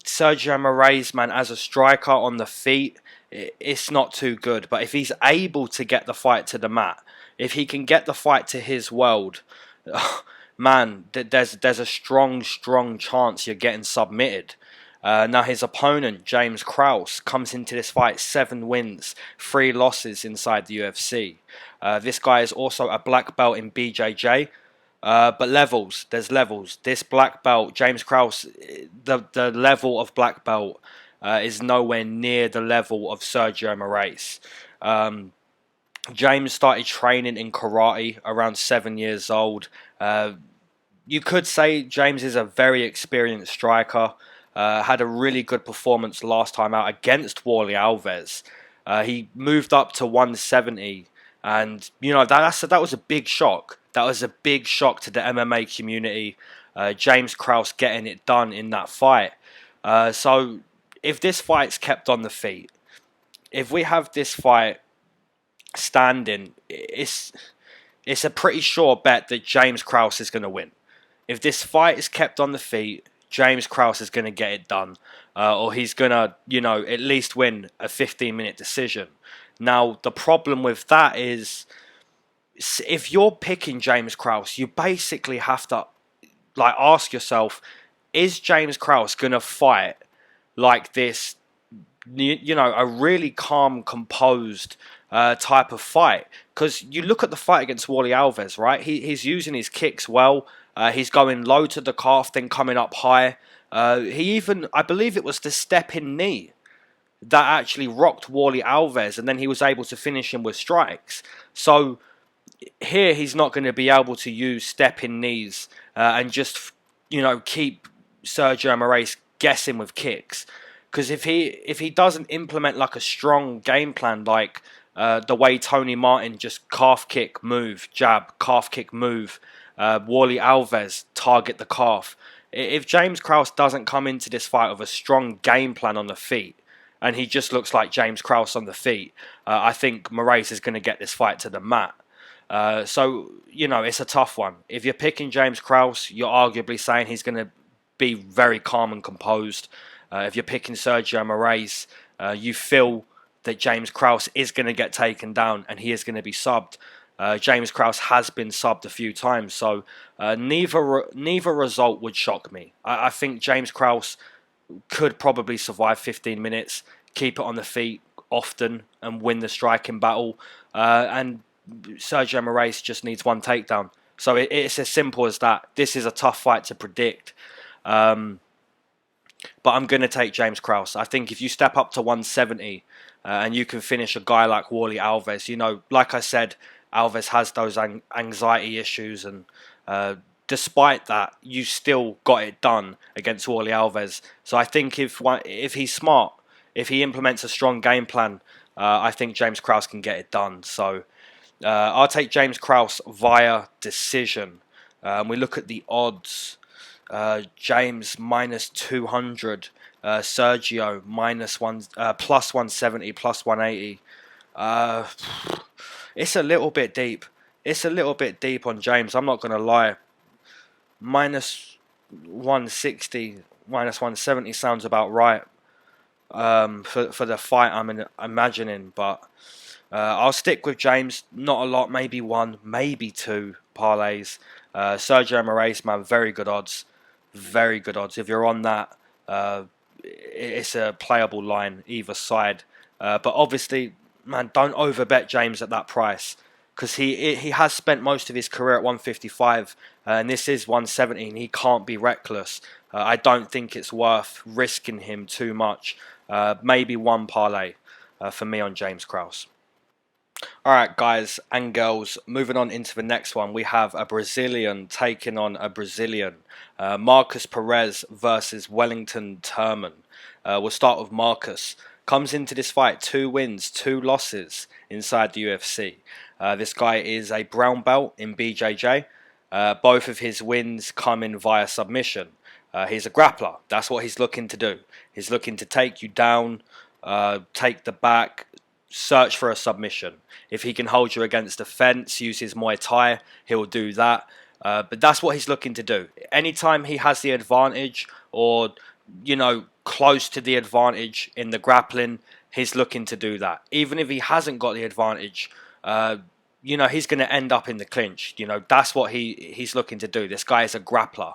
Sergio Moraes, man, as a striker on the feet, it's not too good. But if he's able to get the fight to the mat, if he can get the fight to his world, man, there's a strong chance you're getting submitted. Now his opponent, James Krause, comes into this fight 7 wins, 3 losses inside the UFC. This guy is also a black belt in BJJ. But levels, there's levels. This black belt, James Krause, the level of black belt is nowhere near the level of Sergio Moraes. James started training in karate around 7 years old. You could say James is a very experienced striker. Had a really good performance last time out against Wally Alves. He moved up to 170, and you know that was a big shock. That was a big shock to the MMA community. James Krause getting it done in that fight. So if this fight's kept on the feet, if we have this fight standing, it's a pretty sure bet that James Krause is going to win. If this fight is kept on the feet, James Krause is going to get it done, or he's going to, you know, at least win a 15-minute decision. Now, the problem with that is, if you're picking James Krause, you basically have to, like, ask yourself, is James Krause going to fight like this, you know, a really calm, composed type of fight? Because you look at the fight against Wally Alves, right? He's using his kicks well. He's going low to the calf, then coming up high. He even, I believe it was the step-in knee that actually rocked Wally Alves, and then he was able to finish him with strikes. So here he's not going to be able to use step-in knees and just, you know, keep Sergio Moraes guessing with kicks. Because if he doesn't implement like a strong game plan, like the way Tony Martin just calf kick, move, jab, calf kick, move, Wally Alves target the calf. If James Krause doesn't come into this fight with a strong game plan on the feet, and he just looks like James Krause on the feet, I think Moraes is going to get this fight to the mat. So, you know, it's a tough one. If you're picking James Krause, you're arguably saying he's going to be very calm and composed. If you're picking Sergio Moraes, you feel that James Krause is going to get taken down and he is going to be subbed. James Krause has been subbed a few times, so neither result would shock me. I think James Krause could probably survive 15 minutes, keep it on the feet often, and win the striking battle. And Sergio Moraes just needs one takedown. So it's as simple as that. This is a tough fight to predict. but I'm going to take James Krause. I think if you step up to 170 and you can finish a guy like Wally Alves, you know, like I said, Alves has those anxiety issues, and despite that, you still got it done against Wally Alves. So I think if he's smart, if he implements a strong game plan, I think James Krause can get it done. So I'll take James Krause via decision. We look at the odds. James minus 200, Sergio plus 170, plus 180. It's a little bit deep. It's a little bit deep on James. I'm not gonna lie. Minus 160, minus 170 sounds about right for the fight I'm imagining, but I'll stick with James. Not a lot, maybe one, maybe two parlays. Sergio Moraes, man, very good odds. Very good odds. If you're on that, it's a playable line either side. But obviously, man, don't overbet James at that price, because he has spent most of his career at 155, and this is 170, and he can't be reckless. I don't think it's worth risking him too much. Maybe one parlay for me on James Krause. Alright guys and girls, moving on into the next one, we have a Brazilian taking on a Brazilian. Marcus Perez versus Wellington Turman. We'll start with Marcus. Comes into this fight 2 wins, 2 losses inside the UFC. This guy is a brown belt in BJJ. Both of his wins come in via submission. He's a grappler. That's what he's looking to do. He's looking to take you down, take the back, search for a submission. If he can hold you against the fence, use his Muay Thai, he'll do that. But that's what he's looking to do. Anytime he has the advantage, or, you know, close to the advantage in the grappling, he's looking to do that. Even if he hasn't got the advantage, you know, he's going to end up in the clinch. You know, that's what he's looking to do. This guy is a grappler.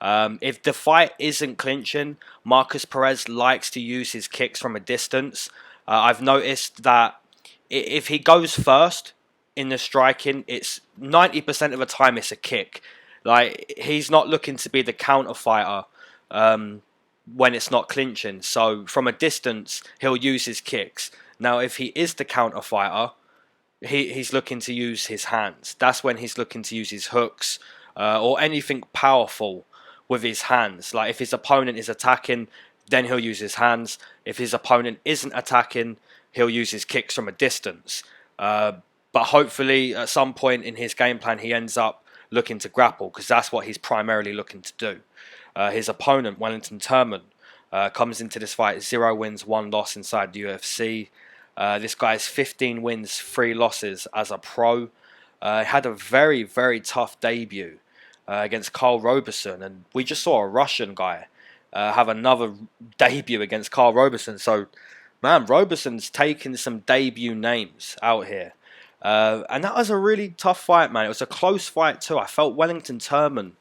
If the fight isn't clinching, Marcus Perez likes to use his kicks from a distance. I've noticed that if he goes first in the striking, it's 90% of the time it's a kick. Like, he's not looking to be the counter fighter when it's not clinching. So from a distance, he'll use his kicks. Now, if he is the counter fighter, he's looking to use his hands. That's when he's looking to use his hooks or anything powerful with his hands. Like, if his opponent is attacking, then he'll use his hands. If his opponent isn't attacking, he'll use his kicks from a distance. But hopefully, at some point in his game plan, he ends up looking to grapple, because that's what he's primarily looking to do. His opponent, Wellington Turman, comes into this fight 0 wins, 1 loss inside the UFC. This guy's 15 wins, 3 losses as a pro. Had a very, very tough debut against Carl Roberson, and we just saw a Russian guy have another debut against Carl Roberson. So, man, Robeson's taking some debut names out here. And that was a really tough fight, man. It was a close fight too. I felt Wellington Turman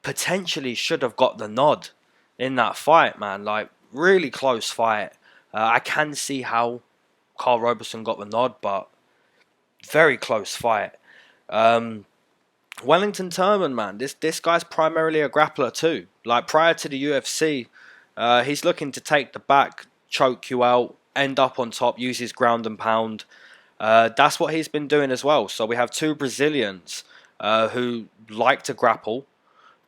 potentially should have got the nod in that fight, man. Like, really close fight. I can see how Carl Roberson got the nod, but very close fight. Wellington Turman, man, this guy's primarily a grappler too. Like, prior to the UFC, he's looking to take the back, choke you out, end up on top, use his ground and pound. That's what he's been doing as well. So we have 2 Brazilians who like to grapple.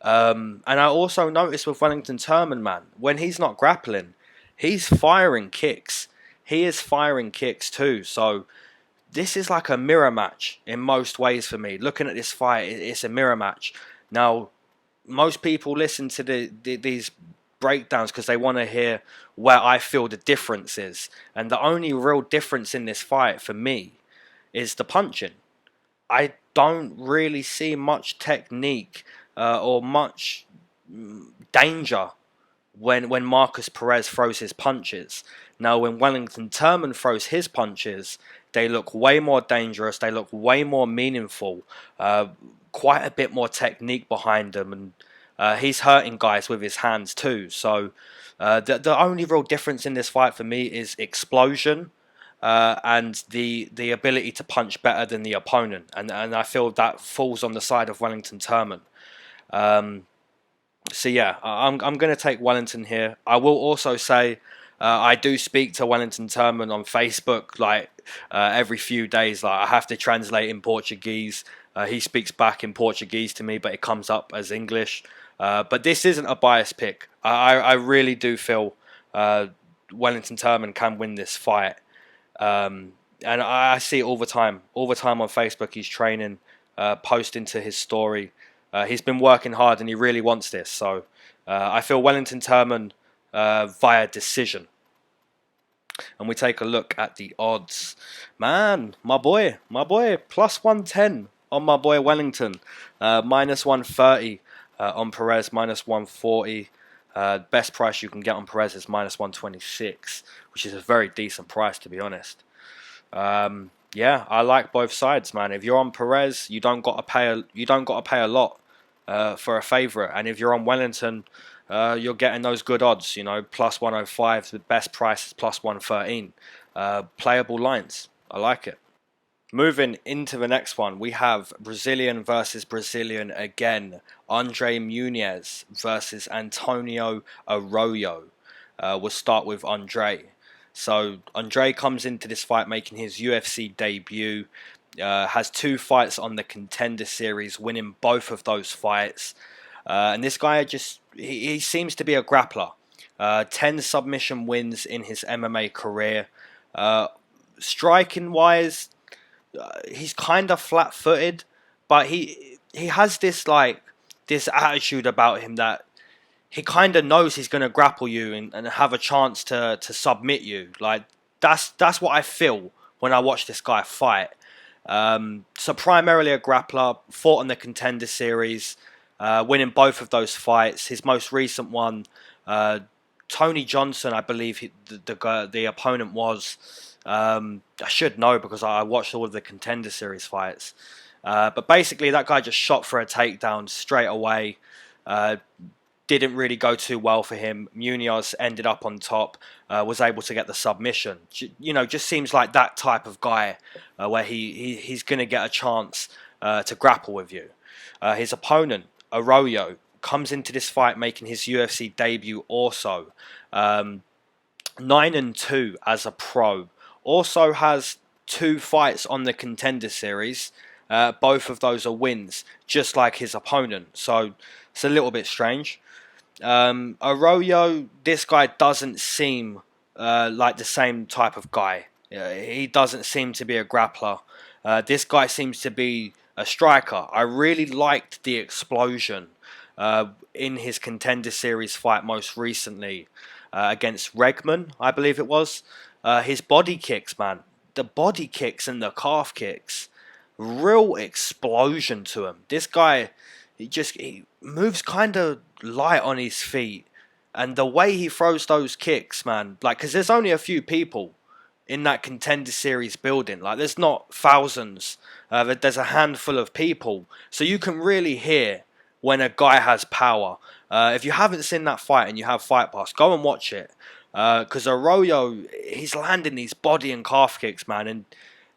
And I also noticed with Wellington Turman, man, when he's not grappling, he's firing kicks. He is firing kicks too. So this is like a mirror match in most ways for me. Looking at this fight, it's a mirror match. Now, most people listen to these breakdowns because they want to hear where I feel the difference is. And the only real difference in this fight for me is the punching. I don't really see much technique or much danger when Marcus Perez throws his punches. Now, when Wellington Turman throws his punches, they look way more dangerous. They look way more meaningful. Quite a bit more technique behind them. And he's hurting guys with his hands too. So the only real difference in this fight for me is explosion and the ability to punch better than the opponent. And I feel that falls on the side of Wellington Turman. So yeah, I'm going to take Wellington here. I will also say I do speak to Wellington Turman on Facebook like every few days. Like I have to translate in Portuguese. He speaks back in Portuguese to me, but it comes up as English. But this isn't a biased pick. I really do feel Wellington Turman can win this fight. And I see it all the time. All the time on Facebook, he's training, posting to his story. He's been working hard and he really wants this. So I feel Wellington Turman via decision. And we take a look at the odds. Man, my boy, plus 110 on my boy Wellington. Minus 130 on Perez, minus 140. Best price you can get on Perez is minus 126, which is a very decent price, to be honest. Yeah, I like both sides, man. If you're on Perez, you don't got to pay a lot for a favourite, and if you're on Wellington, you're getting those good odds. You know, plus 105. The best price is plus 113. Playable lines. I like it. Moving into the next one, we have Brazilian versus Brazilian again. Andrade Muniz versus Antonio Arroyo. We'll start with Andrade. So Andrade comes into this fight making his UFC debut. Has 2 fights on the Contender Series, winning both of those fights. And this guy he seems to be a grappler. 10 submission wins in his MMA career. Striking wise, he's kind of flat-footed, but he has this attitude about him that he kind of knows he's going to grapple you and have a chance to submit you. Like that's what I feel when I watch this guy fight. So primarily a grappler, fought on the Contender Series, winning both of those fights. His most recent one, Tony Johnson, I believe the opponent was. I should know because I watched all of the Contender Series fights. But basically that guy just shot for a takedown straight away. Didn't really go too well for him. Muniz ended up on top, was able to get the submission. You know, just seems like that type of guy where he's going to get a chance to grapple with you. His opponent, Arroyo, comes into this fight making his UFC debut also. 9-2 as a pro. Also has 2 fights on the Contender Series. Both of those are wins, just like his opponent. So it's a little bit strange. Arroyo, this guy doesn't seem like the same type of guy. He doesn't seem to be a grappler. This guy seems to be a striker. I really liked the explosion in his Contender Series fight most recently against Regman, I believe it was. His body kicks, man. The body kicks and the calf kicks. Real explosion to him. This guy, he moves kind of light on his feet. And the way he throws those kicks, man. Like, because there's only a few people in that Contender Series building. Like, there's not thousands. There's a handful of people. So you can really hear when a guy has power. If you haven't seen that fight and you have Fight Pass, go and watch it. Because Arroyo, he's landing these body and calf kicks, man. And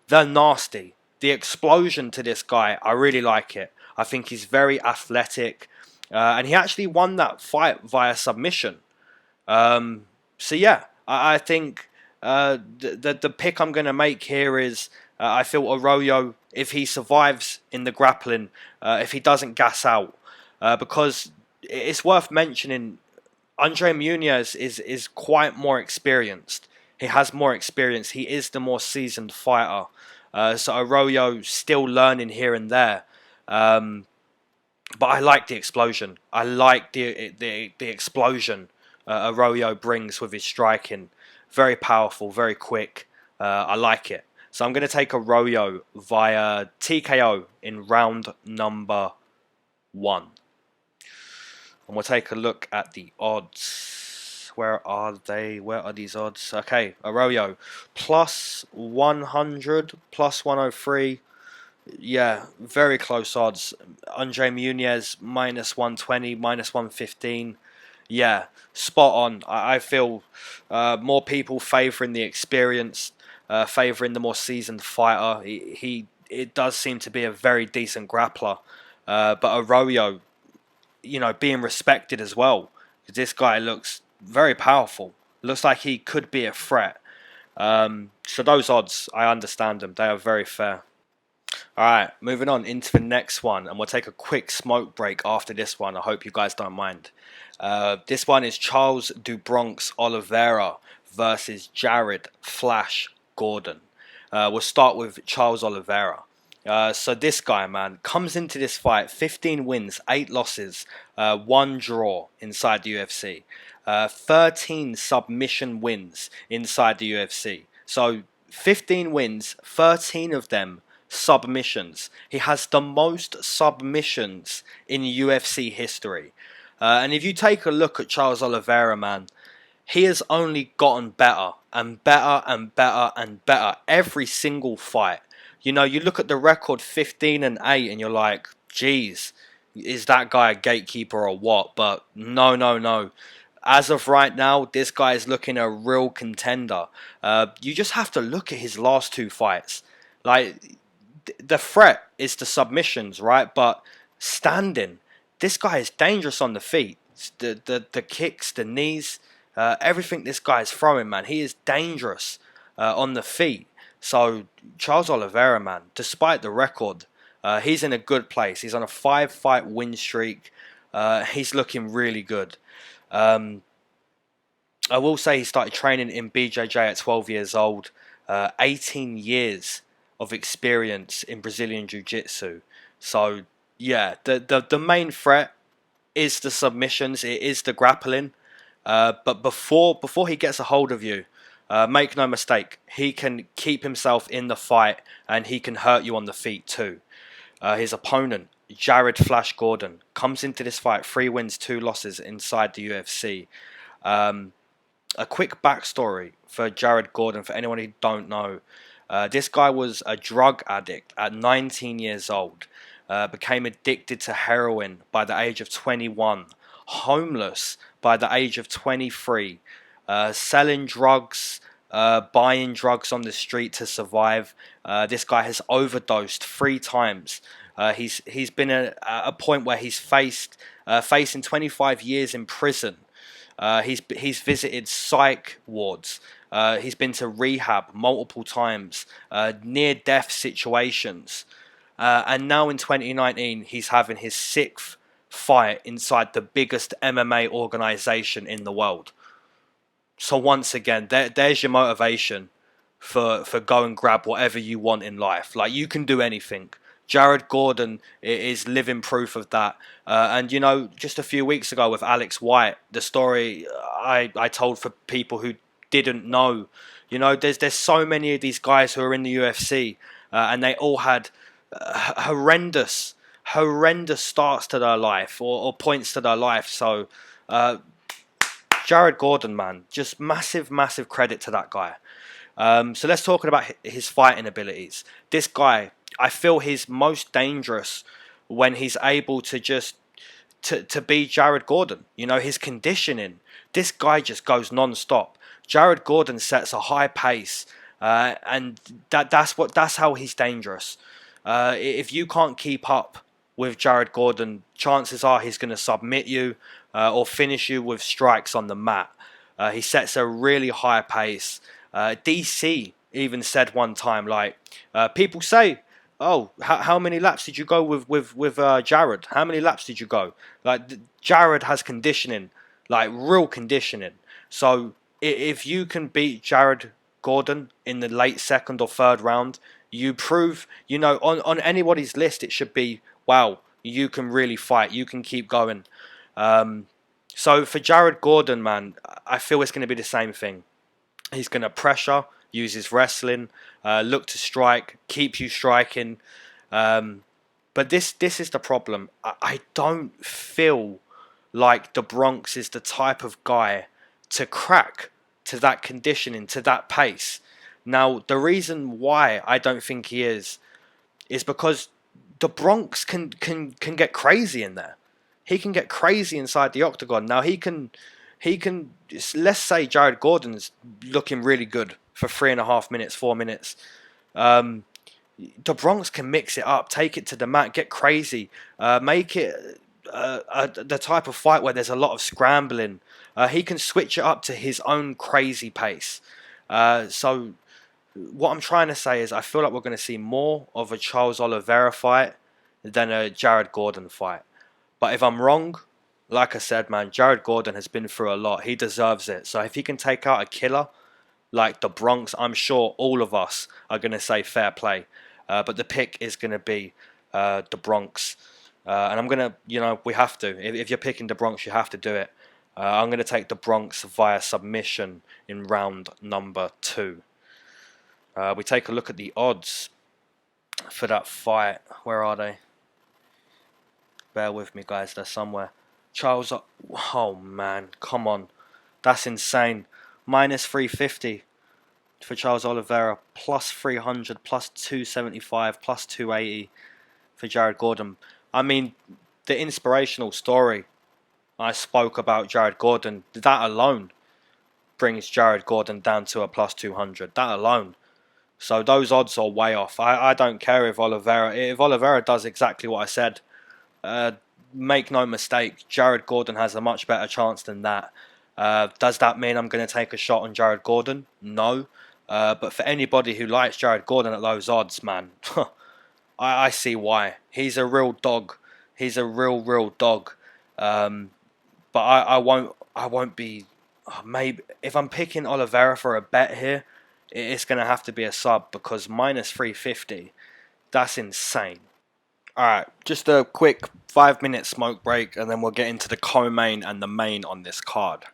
they're nasty. The explosion to this guy, I really like it. I think he's very athletic. And he actually won that fight via submission. So yeah, I think the pick I'm going to make here is I feel Arroyo, if he survives in the grappling, if he doesn't gas out. Because it's worth mentioning, Andrade Muniz is quite more experienced. He has more experience. He is the more seasoned fighter. So Arroyo still learning here and there. But I like the explosion. I like the explosion Arroyo brings with his striking. Very powerful, very quick. I like it. So I'm going to take Arroyo via TKO in round number 1. And we'll take a look at the odds. Where are they? Where are these odds? Okay, Arroyo plus 100, plus 103. Yeah, very close odds. Andrade Muniz minus 120, minus 115. Yeah, spot on. I feel more people favouring the experience, favouring the more seasoned fighter. It does seem to be a very decent grappler. But Arroyo, you know, being respected as well. This guy looks very powerful. Looks like he could be a threat. So those odds, I understand them. They are very fair. Alright, moving on into the next one. And we'll take a quick smoke break after this one. I hope you guys don't mind. This one is Charles do Bronx Oliveira versus Jared Flash Gordon. We'll start with Charles Oliveira. So this guy, man, comes into this fight 15 wins, 8 losses, 1 draw inside the UFC. 13 submission wins inside the UFC. So 15 wins, 13 of them submissions. He has the most submissions in UFC history. And if you take a look at Charles Oliveira, man, he has only gotten better and better and better and better every single fight. You know, you look at the record 15-8 and you're like, geez, is that guy a gatekeeper or what? But no. As of right now, this guy is looking a real contender. You just have to look at his last 2 fights. Like, the threat is the submissions, right? But standing, this guy is dangerous on the feet. The kicks, the knees, everything this guy is throwing, man. He is dangerous on the feet. So Charles Oliveira, man, despite the record, he's in a good place. He's on a 5-fight win streak. He's looking really good. I will say he started training in BJJ at 12 years old. 18 years of experience in Brazilian Jiu-Jitsu. So yeah, the main threat is the submissions. It is the grappling. But before he gets a hold of you, make no mistake, he can keep himself in the fight and he can hurt you on the feet too. His opponent, Jared Flash Gordon, comes into this fight 3 wins, 2 losses inside the UFC. A quick backstory for Jared Gordon, for anyone who don't know. This guy was a drug addict at 19 years old. Became addicted to heroin by the age of 21. Homeless by the age of 23. Selling drugs, buying drugs on the street to survive. This guy has overdosed 3 times. He's been at a point where he's facing 25 years in prison. He's visited psych wards. He's been to rehab multiple times. Near-death situations. And now in 2019, he's having his 6th fight inside the biggest MMA organization in the world. So once again, there's your motivation for go and grab whatever you want in life. Like, you can do anything. Jared Gordon is living proof of that. And, you know, just a few weeks ago with Alex White, the story I told for people who didn't know, you know, there's so many of these guys who are in the UFC and they all had horrendous starts to their life or points to their life. So Jared Gordon, man, just massive credit to that guy. So let's talk about his fighting abilities. This guy, I feel he's most dangerous when he's able to just to be Jared Gordon. You know, his conditioning, this guy just goes non-stop. Jared Gordon sets a high pace, and that's how he's dangerous. If you can't keep up with Jared Gordon, chances are he's going to submit you or finish you with strikes on the mat. He sets a really high pace. DC even said one time, like, people say, oh, how many laps did you go with Jared? How many laps did you go? Like, Jared has conditioning, like real conditioning. So if you can beat Jared Gordon in the late 2nd or 3rd round, you prove, you know, on anybody's list, it should be, wow, you can really fight. You can keep going. So for Jared Gordon, man, I feel it's going to be the same thing. He's going to pressure, use his wrestling, look to strike, keep you striking. But this is the problem. I don't feel like the Bronx is the type of guy to crack to that conditioning, to that pace. Now, the reason why I don't think he is because the Bronx can get crazy in there. He can get crazy inside the octagon. Now, he can. Let's say Jared Gordon's looking really good for 3.5 minutes, 4 minutes. The Bronx can mix it up, take it to the mat, get crazy, make it the type of fight where there's a lot of scrambling. He can switch it up to his own crazy pace. So what I'm trying to say is I feel like we're going to see more of a Charles Oliveira fight than a Jared Gordon fight. But if I'm wrong, like I said, man, Jared Gordon has been through a lot. He deserves it. So if he can take out a killer like the Bronx, I'm sure all of us are going to say fair play. But the pick is going to be the Bronx. And I'm going to, you know, we have to. If you're picking the Bronx, you have to do it. I'm going to take the Bronx via submission in round number 2. We take a look at the odds for that fight. Where are they? Bear with me, guys. They're somewhere. Charles, oh man, come on. That's insane. Minus 350 for Charles Oliveira. Plus 300, plus 275, plus 280 for Jared Gordon. I mean, the inspirational story I spoke about Jared Gordon, that alone brings Jared Gordon down to a plus 200. That alone. So those odds are way off. I don't care if Oliveira does exactly what I said. Make no mistake, Jared Gordon has a much better chance than that. Does that mean I'm going to take a shot on Jared Gordon? No. But for anybody who likes Jared Gordon at those odds, man, I see why. He's a real dog. He's a real dog. But I won't be. Maybe if I'm picking Oliveira for a bet here, it's going to have to be a sub because minus 350. That's insane. Alright, just a quick 5-minute smoke break and then we'll get into the co-main and the main on this card.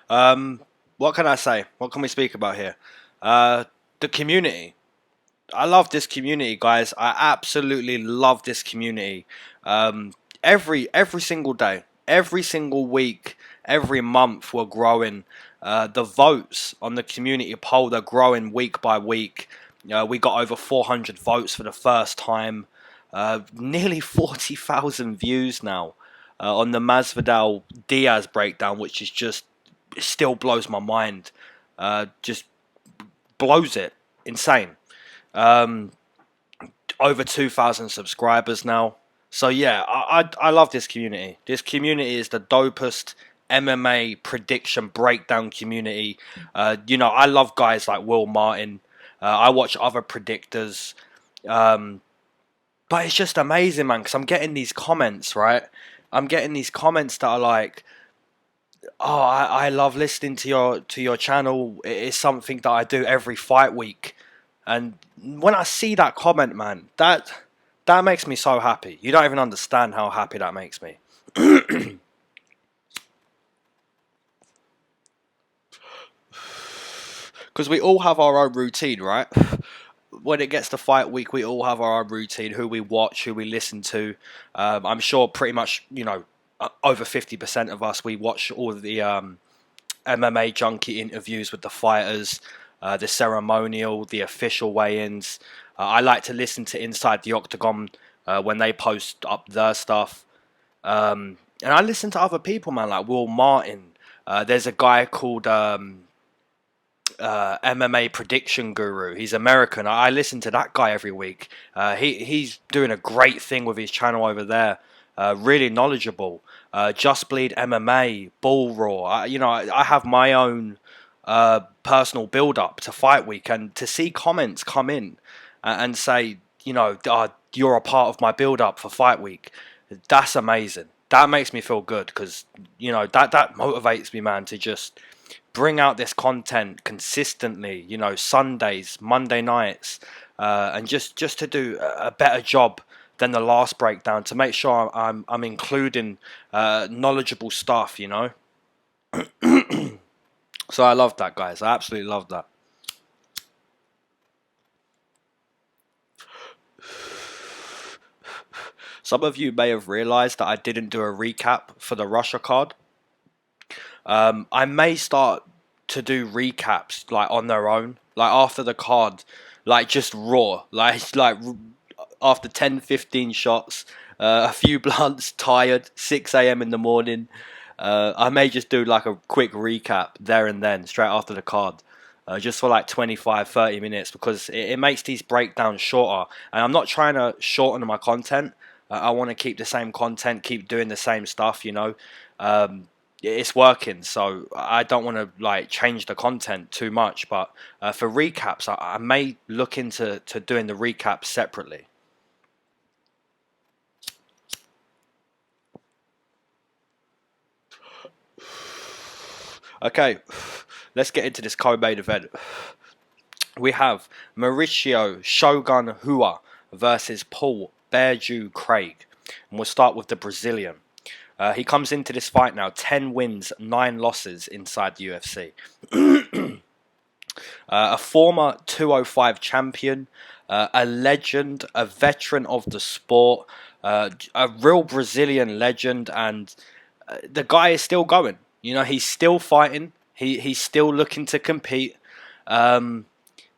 What can I say? What can we speak about here? The community. I love this community, guys. I absolutely love this community. Every single day, every single week, every month we're growing. The votes on the community poll, they're growing week by week. We got over 400 votes for the first time. Nearly 40,000 views now on the Masvidal Diaz breakdown, which is just, it still blows my mind. Just blows it. Insane. Over 2,000 subscribers now. So yeah, I love this community. This community is the dopest MMA prediction breakdown community. You know, I love guys like Will Martin. I watch other predictors. But it's just amazing, man, because I'm getting these comments, right? I'm getting these comments that are like, oh, I love listening to your channel. It's something that I do every fight week. And when I see that comment, man, that makes me so happy. You don't even understand how happy that makes me. Because we all have our own routine, right? When it gets to fight week, we all have our own routine. Who we watch, who we listen to. I'm sure pretty much, you know, over 50% of us, we watch all of the MMA junkie interviews with the fighters. The ceremonial, the official weigh-ins. I like to listen to Inside the Octagon when they post up their stuff. And I listen to other people, man, like Will Martin. There's a guy called MMA Prediction Guru. He's American. I listen to that guy every week. He's doing a great thing with his channel over there. Really knowledgeable. Just Bleed MMA, Bull Raw. You know, I have my own personal build-up to fight week, and to see comments come in and say, you know, you're a part of my build-up for fight week, that's amazing. That makes me feel good because, you know, that motivates me, man, to just bring out this content consistently, you know, Sundays, Monday nights, and just to do a better job than the last breakdown, to make sure I'm including knowledgeable stuff, you know. So I love that, guys. I absolutely love that. Some of you may have realized that I didn't do a recap for the Russia card. I may start to do recaps like on their own, like after the card, like just raw, like after 10-15 shots, a few blunts, tired, 6 a.m. in the morning. I may just do like a quick recap there and then, straight after the card. just for like 25-30 minutes, because it makes these breakdowns shorter. And I'm not trying to shorten my content. I want to keep the same content, keep doing the same stuff, you know. It's working, so I don't want to like change the content too much. But for recaps, I may look into doing the recaps separately. Okay, let's get into this co-main event. We have Mauricio Shogun Rua versus Paul Beardew Craig. And we'll start with the Brazilian. He comes into this fight now 10 wins, 9 losses inside the UFC. A former 205 champion, a legend, a veteran of the sport, a real Brazilian legend, and the guy is still going. You know, he's still fighting. He's still looking to compete. And,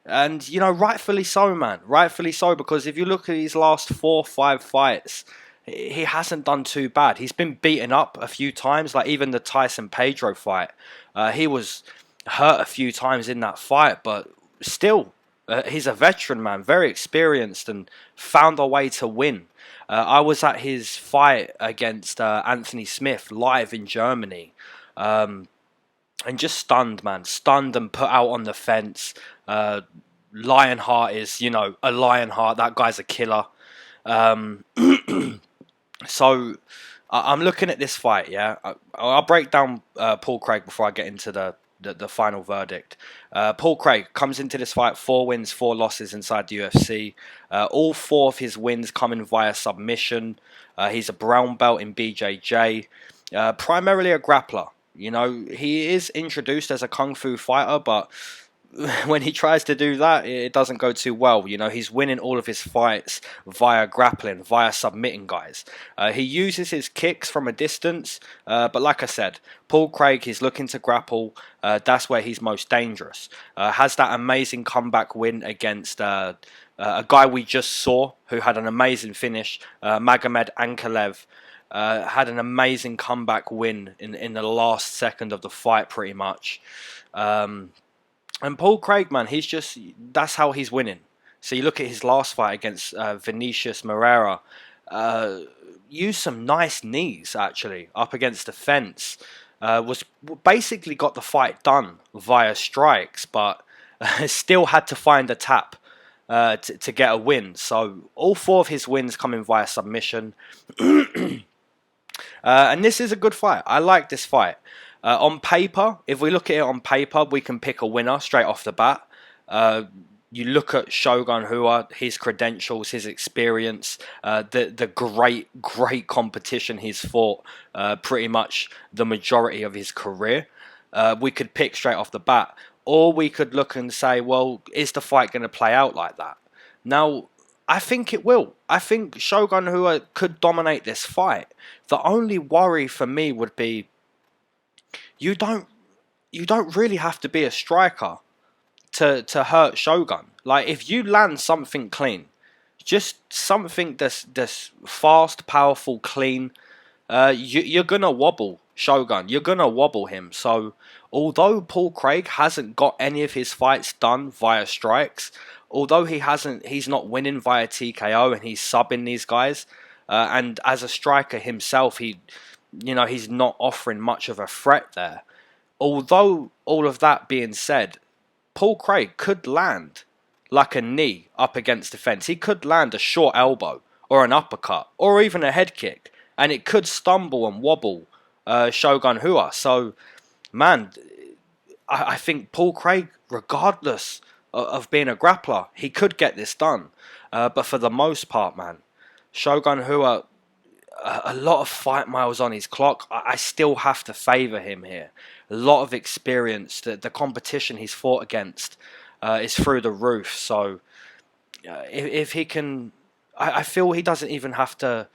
you know, rightfully so, man. Rightfully so, because if you look at his last 4-5 fights, he hasn't done too bad. He's been beaten up a few times, like even the Tyson Pedro fight. He was hurt a few times in that fight, but still, he's a veteran, man. Very experienced and found a way to win. I was at his fight against Anthony Smith live in Germany. And just stunned, man. Stunned and put out on the fence. Lionheart is, you know, a Lionheart. That guy's a killer. So I'm looking at this fight, yeah. I'll break down Paul Craig before I get into the final verdict. Paul Craig comes into this fight 4 wins, 4 losses inside the UFC. All 4 of his wins coming via submission. He's a brown belt in BJJ. Primarily a grappler. You know, he is introduced as a kung fu fighter, but when he tries to do that, it doesn't go too well. You know, he's winning all of his fights via grappling, via submitting guys. He uses his kicks from a distance, but like I said, Paul Craig, he's looking to grapple. That's where he's most dangerous. Has that amazing comeback win against a guy we just saw who had an amazing finish, Magomed Ankalaev. Had an amazing comeback win in the last second of the fight, pretty much. And Paul Craig, man, that's how he's winning. So you look at his last fight against Vinicius Moreira, used some nice knees, actually, up against the fence. Was basically got the fight done via strikes, but still had to find a tap to get a win. So all 4 of his wins coming via submission. And this is a good fight. I like this fight. On paper, if we look at it on paper, we can pick a winner straight off the bat. You look at Shogun Rua, his credentials, his experience, the great competition he's fought pretty much the majority of his career. We could pick straight off the bat. Or we could look and say, well, is the fight going to play out like that? Now, I think it will. I think Shogun Rua could dominate this fight. The only worry for me would be you don't really have to be a striker to hurt Shogun. Like, if you land something clean, just something that's fast, powerful, clean, you're gonna wobble Shogun. You're gonna wobble him. So although Paul Craig hasn't got any of his fights done via strikes, although he's not winning via TKO and he's subbing these guys, and as a striker himself, he's not offering much of a threat there. Although all of that being said, Paul Craig could land like a knee up against the fence. He could land a short elbow or an uppercut or even a head kick, and it could stumble and wobble Shogun Rua. So, man, I think Paul Craig, regardless of being a grappler, he could get this done. But for the most part, man, Shogun Rua, a lot of fight miles on his clock. I still have to favour him here. A lot of experience. The competition he's fought against is through the roof. So if he can, I feel he doesn't even have to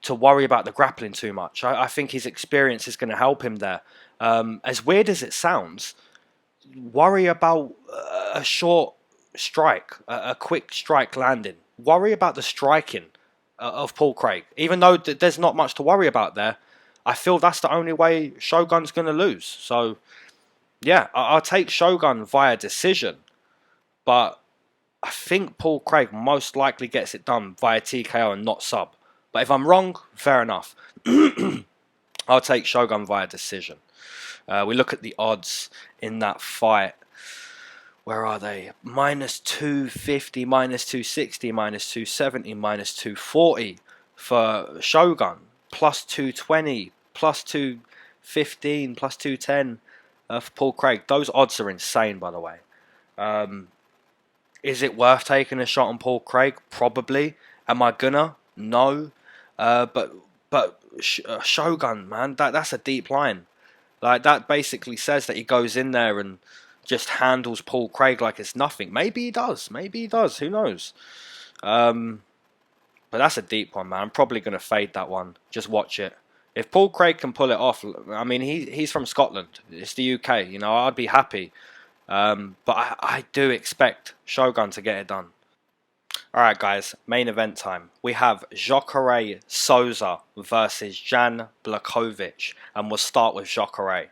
worry about the grappling too much. I think his experience is going to help him there. As weird as it sounds, worry about a short strike, a quick strike landing. Worry about the striking of Paul Craig. Even though there's not much to worry about there, I feel that's the only way Shogun's going to lose. So, Yeah, I'll take Shogun via decision, but I think Paul Craig most likely gets it done via TKO and not sub. But if I'm wrong, fair enough. I'll take Shogun via decision. We look at the odds in that fight. Where are they? Minus 250, minus 260, minus 270, minus 240 for Shogun. Plus 220, plus 215, plus 210 for Paul Craig. Those odds are insane, by the way. Is it worth taking a shot on Paul Craig? Probably. Am I gonna? No. But Shogun, man, that's a deep line. Like, that basically says that he goes in there and just handles Paul Craig like it's nothing. Maybe he does. Maybe he does. Who knows? But that's a deep one, man. I'm probably going to fade that one. Just watch it. If Paul Craig can pull it off, I mean, he's from Scotland. It's the UK. You know, I'd be happy. But I do expect Shogun to get it done. Alright, guys. Main event time. We have Jacare Souza versus Jan Blachowicz. And we'll start with Jacare.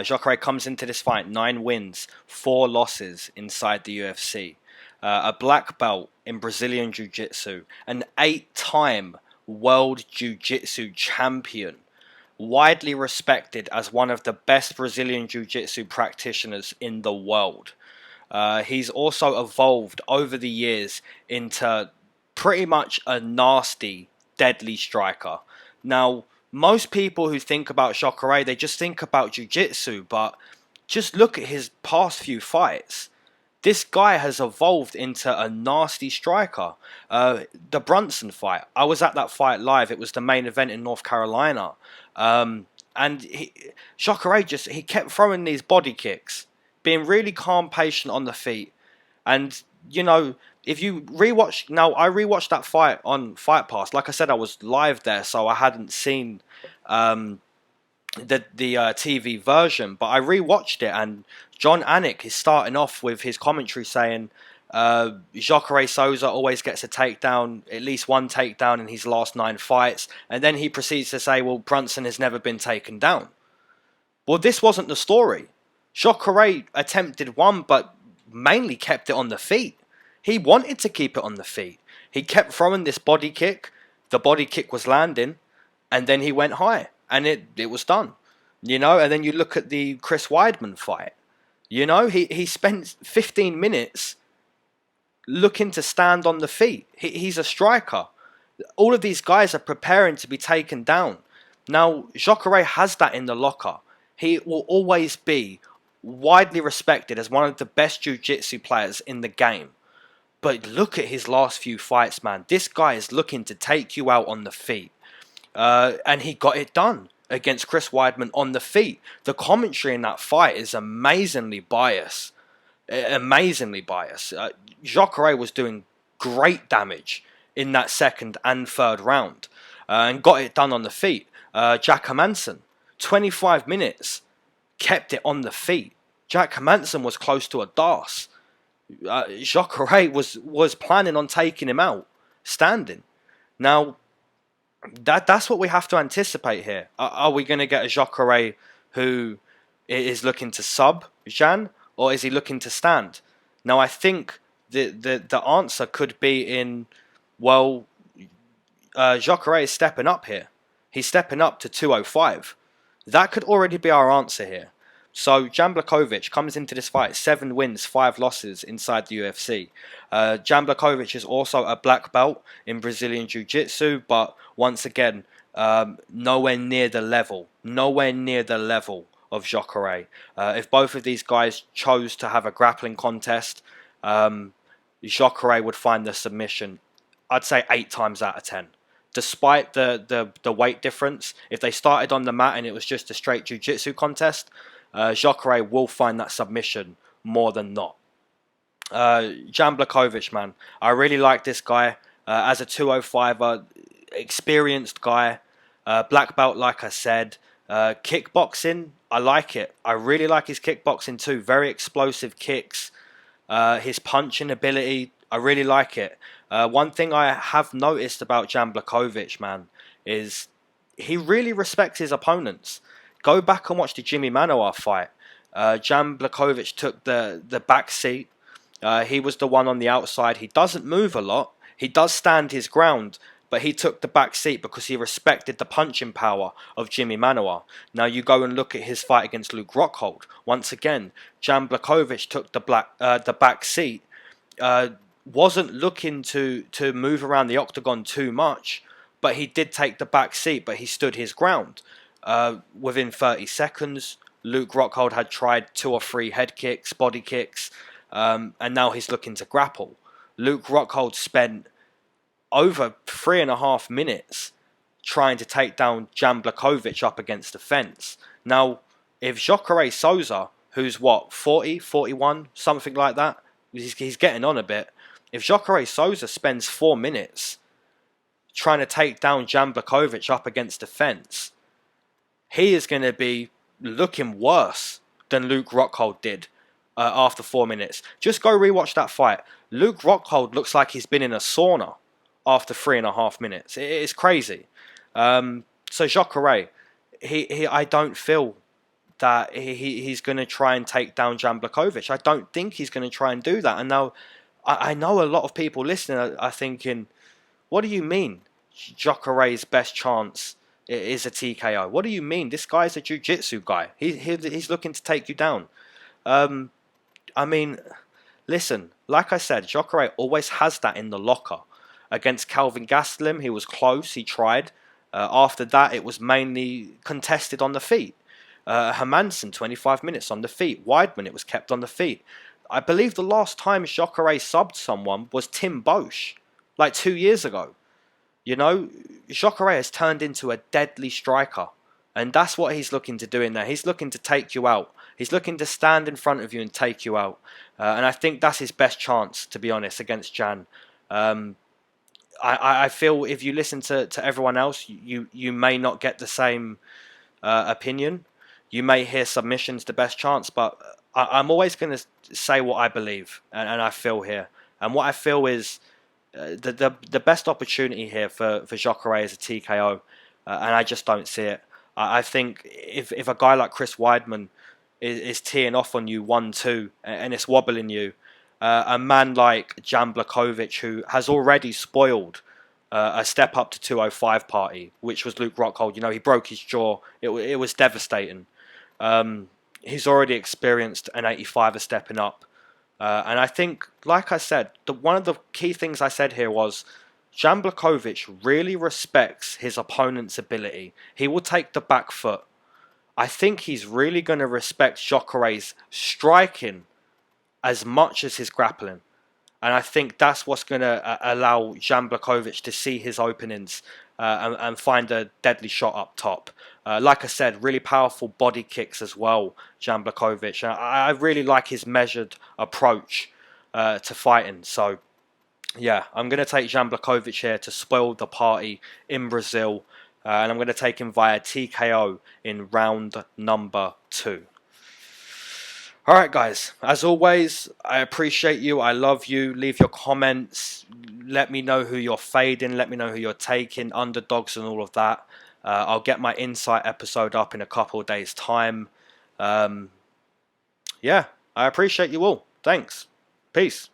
Jacare comes into this fight 9 wins, 4 losses inside the UFC. A black belt in Brazilian Jiu-Jitsu. An 8-time World Jiu-Jitsu champion. Widely respected as one of the best Brazilian Jiu-Jitsu practitioners in the world. He's also evolved over the years into pretty much a nasty, deadly striker. Now, most people who think about Jacare, they just think about Jiu-Jitsu, but just look at his past few fights. This guy has evolved into a nasty striker. The Brunson fight, I was at that fight live. It was the main event in North Carolina. And Jacare he kept throwing these body kicks, being really calm, patient on the feet. And, you know, if you rewatch... Now, I rewatched that fight on Fight Pass. Like I said, I was live there, so I hadn't seen the TV version. But I rewatched it, and John Anik is starting off with his commentary saying Jacare Souza always gets a takedown, at least one takedown in his last 9 fights. And then he proceeds to say, well, Brunson has never been taken down. Well, this wasn't the story. Jacare attempted one, but mainly kept it on the feet. He wanted to keep it on the feet. He kept throwing this body kick. The body kick was landing, and then he went high, and it was done. You know, and then you look at the Chris Weidman fight. You know, he spent 15 minutes looking to stand on the feet. He's a striker. All of these guys are preparing to be taken down. Now, Jacare has that in the locker. He will always be widely respected as one of the best jiu-jitsu players in the game. But look at his last few fights, man. This guy is looking to take you out on the feet. And he got it done against Chris Weidman on the feet. The commentary in that fight is amazingly biased. Jacare was doing great damage in that second and third round. And got it done on the feet. Jack Hermansson, 25 minutes. Kept it on the feet. Jack Hermansson was close to a DAS. Jacare was planning on taking him out, standing. Now, that's what we have to anticipate here. Are we going to get a Jacare who is looking to sub Jan, or is he looking to stand? Now, I think the answer could be in, well, Jacare is stepping up here. He's stepping up to 205. That could already be our answer here. So Jan Blachowicz comes into this fight 7 wins, 5 losses inside the UFC. Jan Blachowicz is also a black belt in Brazilian Jiu-Jitsu, but once again, nowhere near the level of Jacare. If both of these guys chose to have a grappling contest, Jacare would find the submission, I'd say 8 times out of 10. Despite the weight difference, if they started on the mat and it was just a straight jiu-jitsu contest, Jacare will find that submission more than not. Jan Blachowicz, man, I really like this guy as a 205er, experienced guy, black belt, like I said. Kickboxing, I like it. I really like his kickboxing too. Very explosive kicks. His punching ability, I really like it. One thing I have noticed about Jan Blachowicz, man, is he really respects his opponents. Go back and watch the Jimmy Manoa fight. Jan Blachowicz took the back seat. He was the one on the outside. He doesn't move a lot. He does stand his ground, but he took the back seat because he respected the punching power of Jimmy Manuwa. Now you go and look at his fight against Luke Rockhold. Once again, Jan Blachowicz took the back seat. Wasn't looking to move around the octagon too much, but he did take the back seat, but he stood his ground. Within 30 seconds, Luke Rockhold had tried 2 or 3 head kicks, body kicks, and now he's looking to grapple. Luke Rockhold spent over 3.5 minutes trying to take down Jan Blachowicz up against the fence. Now, if Jacare Souza, who's 40, 41, something like that, he's getting on a bit. If Jacare Souza spends 4 minutes trying to take down Jan Blachowicz up against the fence, he is going to be looking worse than Luke Rockhold did after 4 minutes. Just go rewatch that fight. Luke Rockhold looks like he's been in a sauna after 3.5 minutes. It is crazy. So Jacare, I don't feel that he's going to try and take down Jan Blachowicz. I don't think he's going to try and do that. And now I know a lot of people listening are thinking, what do you mean Jacare's best chance is a TKO? What do you mean? This guy's a jiu-jitsu guy. He's looking to take you down. I mean, listen, like I said, Jacare always has that in the locker. Against Calvin Gastelum, he was close, he tried. After that, it was mainly contested on the feet. Hermansen, 25 minutes on the feet. Weidman, it was kept on the feet. I believe the last time Jacare subbed someone was Tim Bosch, like 2 years ago. You know, Jacare has turned into a deadly striker. And that's what he's looking to do in there. He's looking to take you out. He's looking to stand in front of you and take you out. And I think that's his best chance, to be honest, against Jan. I feel if you listen to everyone else, you may not get the same opinion. You may hear submissions the best chance, but I'm always going to say what I believe and I feel here. And what I feel is the best opportunity here for Jacare is a TKO, and I just don't see it. I think if a guy like Chris Weidman is teeing off on you 1-2 and it's wobbling you, a man like Jan Blachowicz, who has already spoiled a step up to 205 party, which was Luke Rockhold. You know, he broke his jaw. It was devastating. He's already experienced an 85er stepping up. And I think, like I said, one of the key things I said here was Jan Blachowicz really respects his opponent's ability. He will take the back foot. I think he's really going to respect Jacare's striking as much as his grappling. And I think that's what's going to allow Jan Blachowicz to see his openings and find a deadly shot up top. Like I said, really powerful body kicks as well, Jan Blachowicz. I really like his measured approach to fighting. So, yeah, I'm going to take Jan Blachowicz here to spoil the party in Brazil. And I'm going to take him via TKO in round number 2. Alright guys, as always, I appreciate you, I love you, leave your comments, let me know who you're fading, let me know who you're taking, underdogs and all of that. I'll get my insight episode up in a couple of days time. Yeah, I appreciate you all, thanks, peace.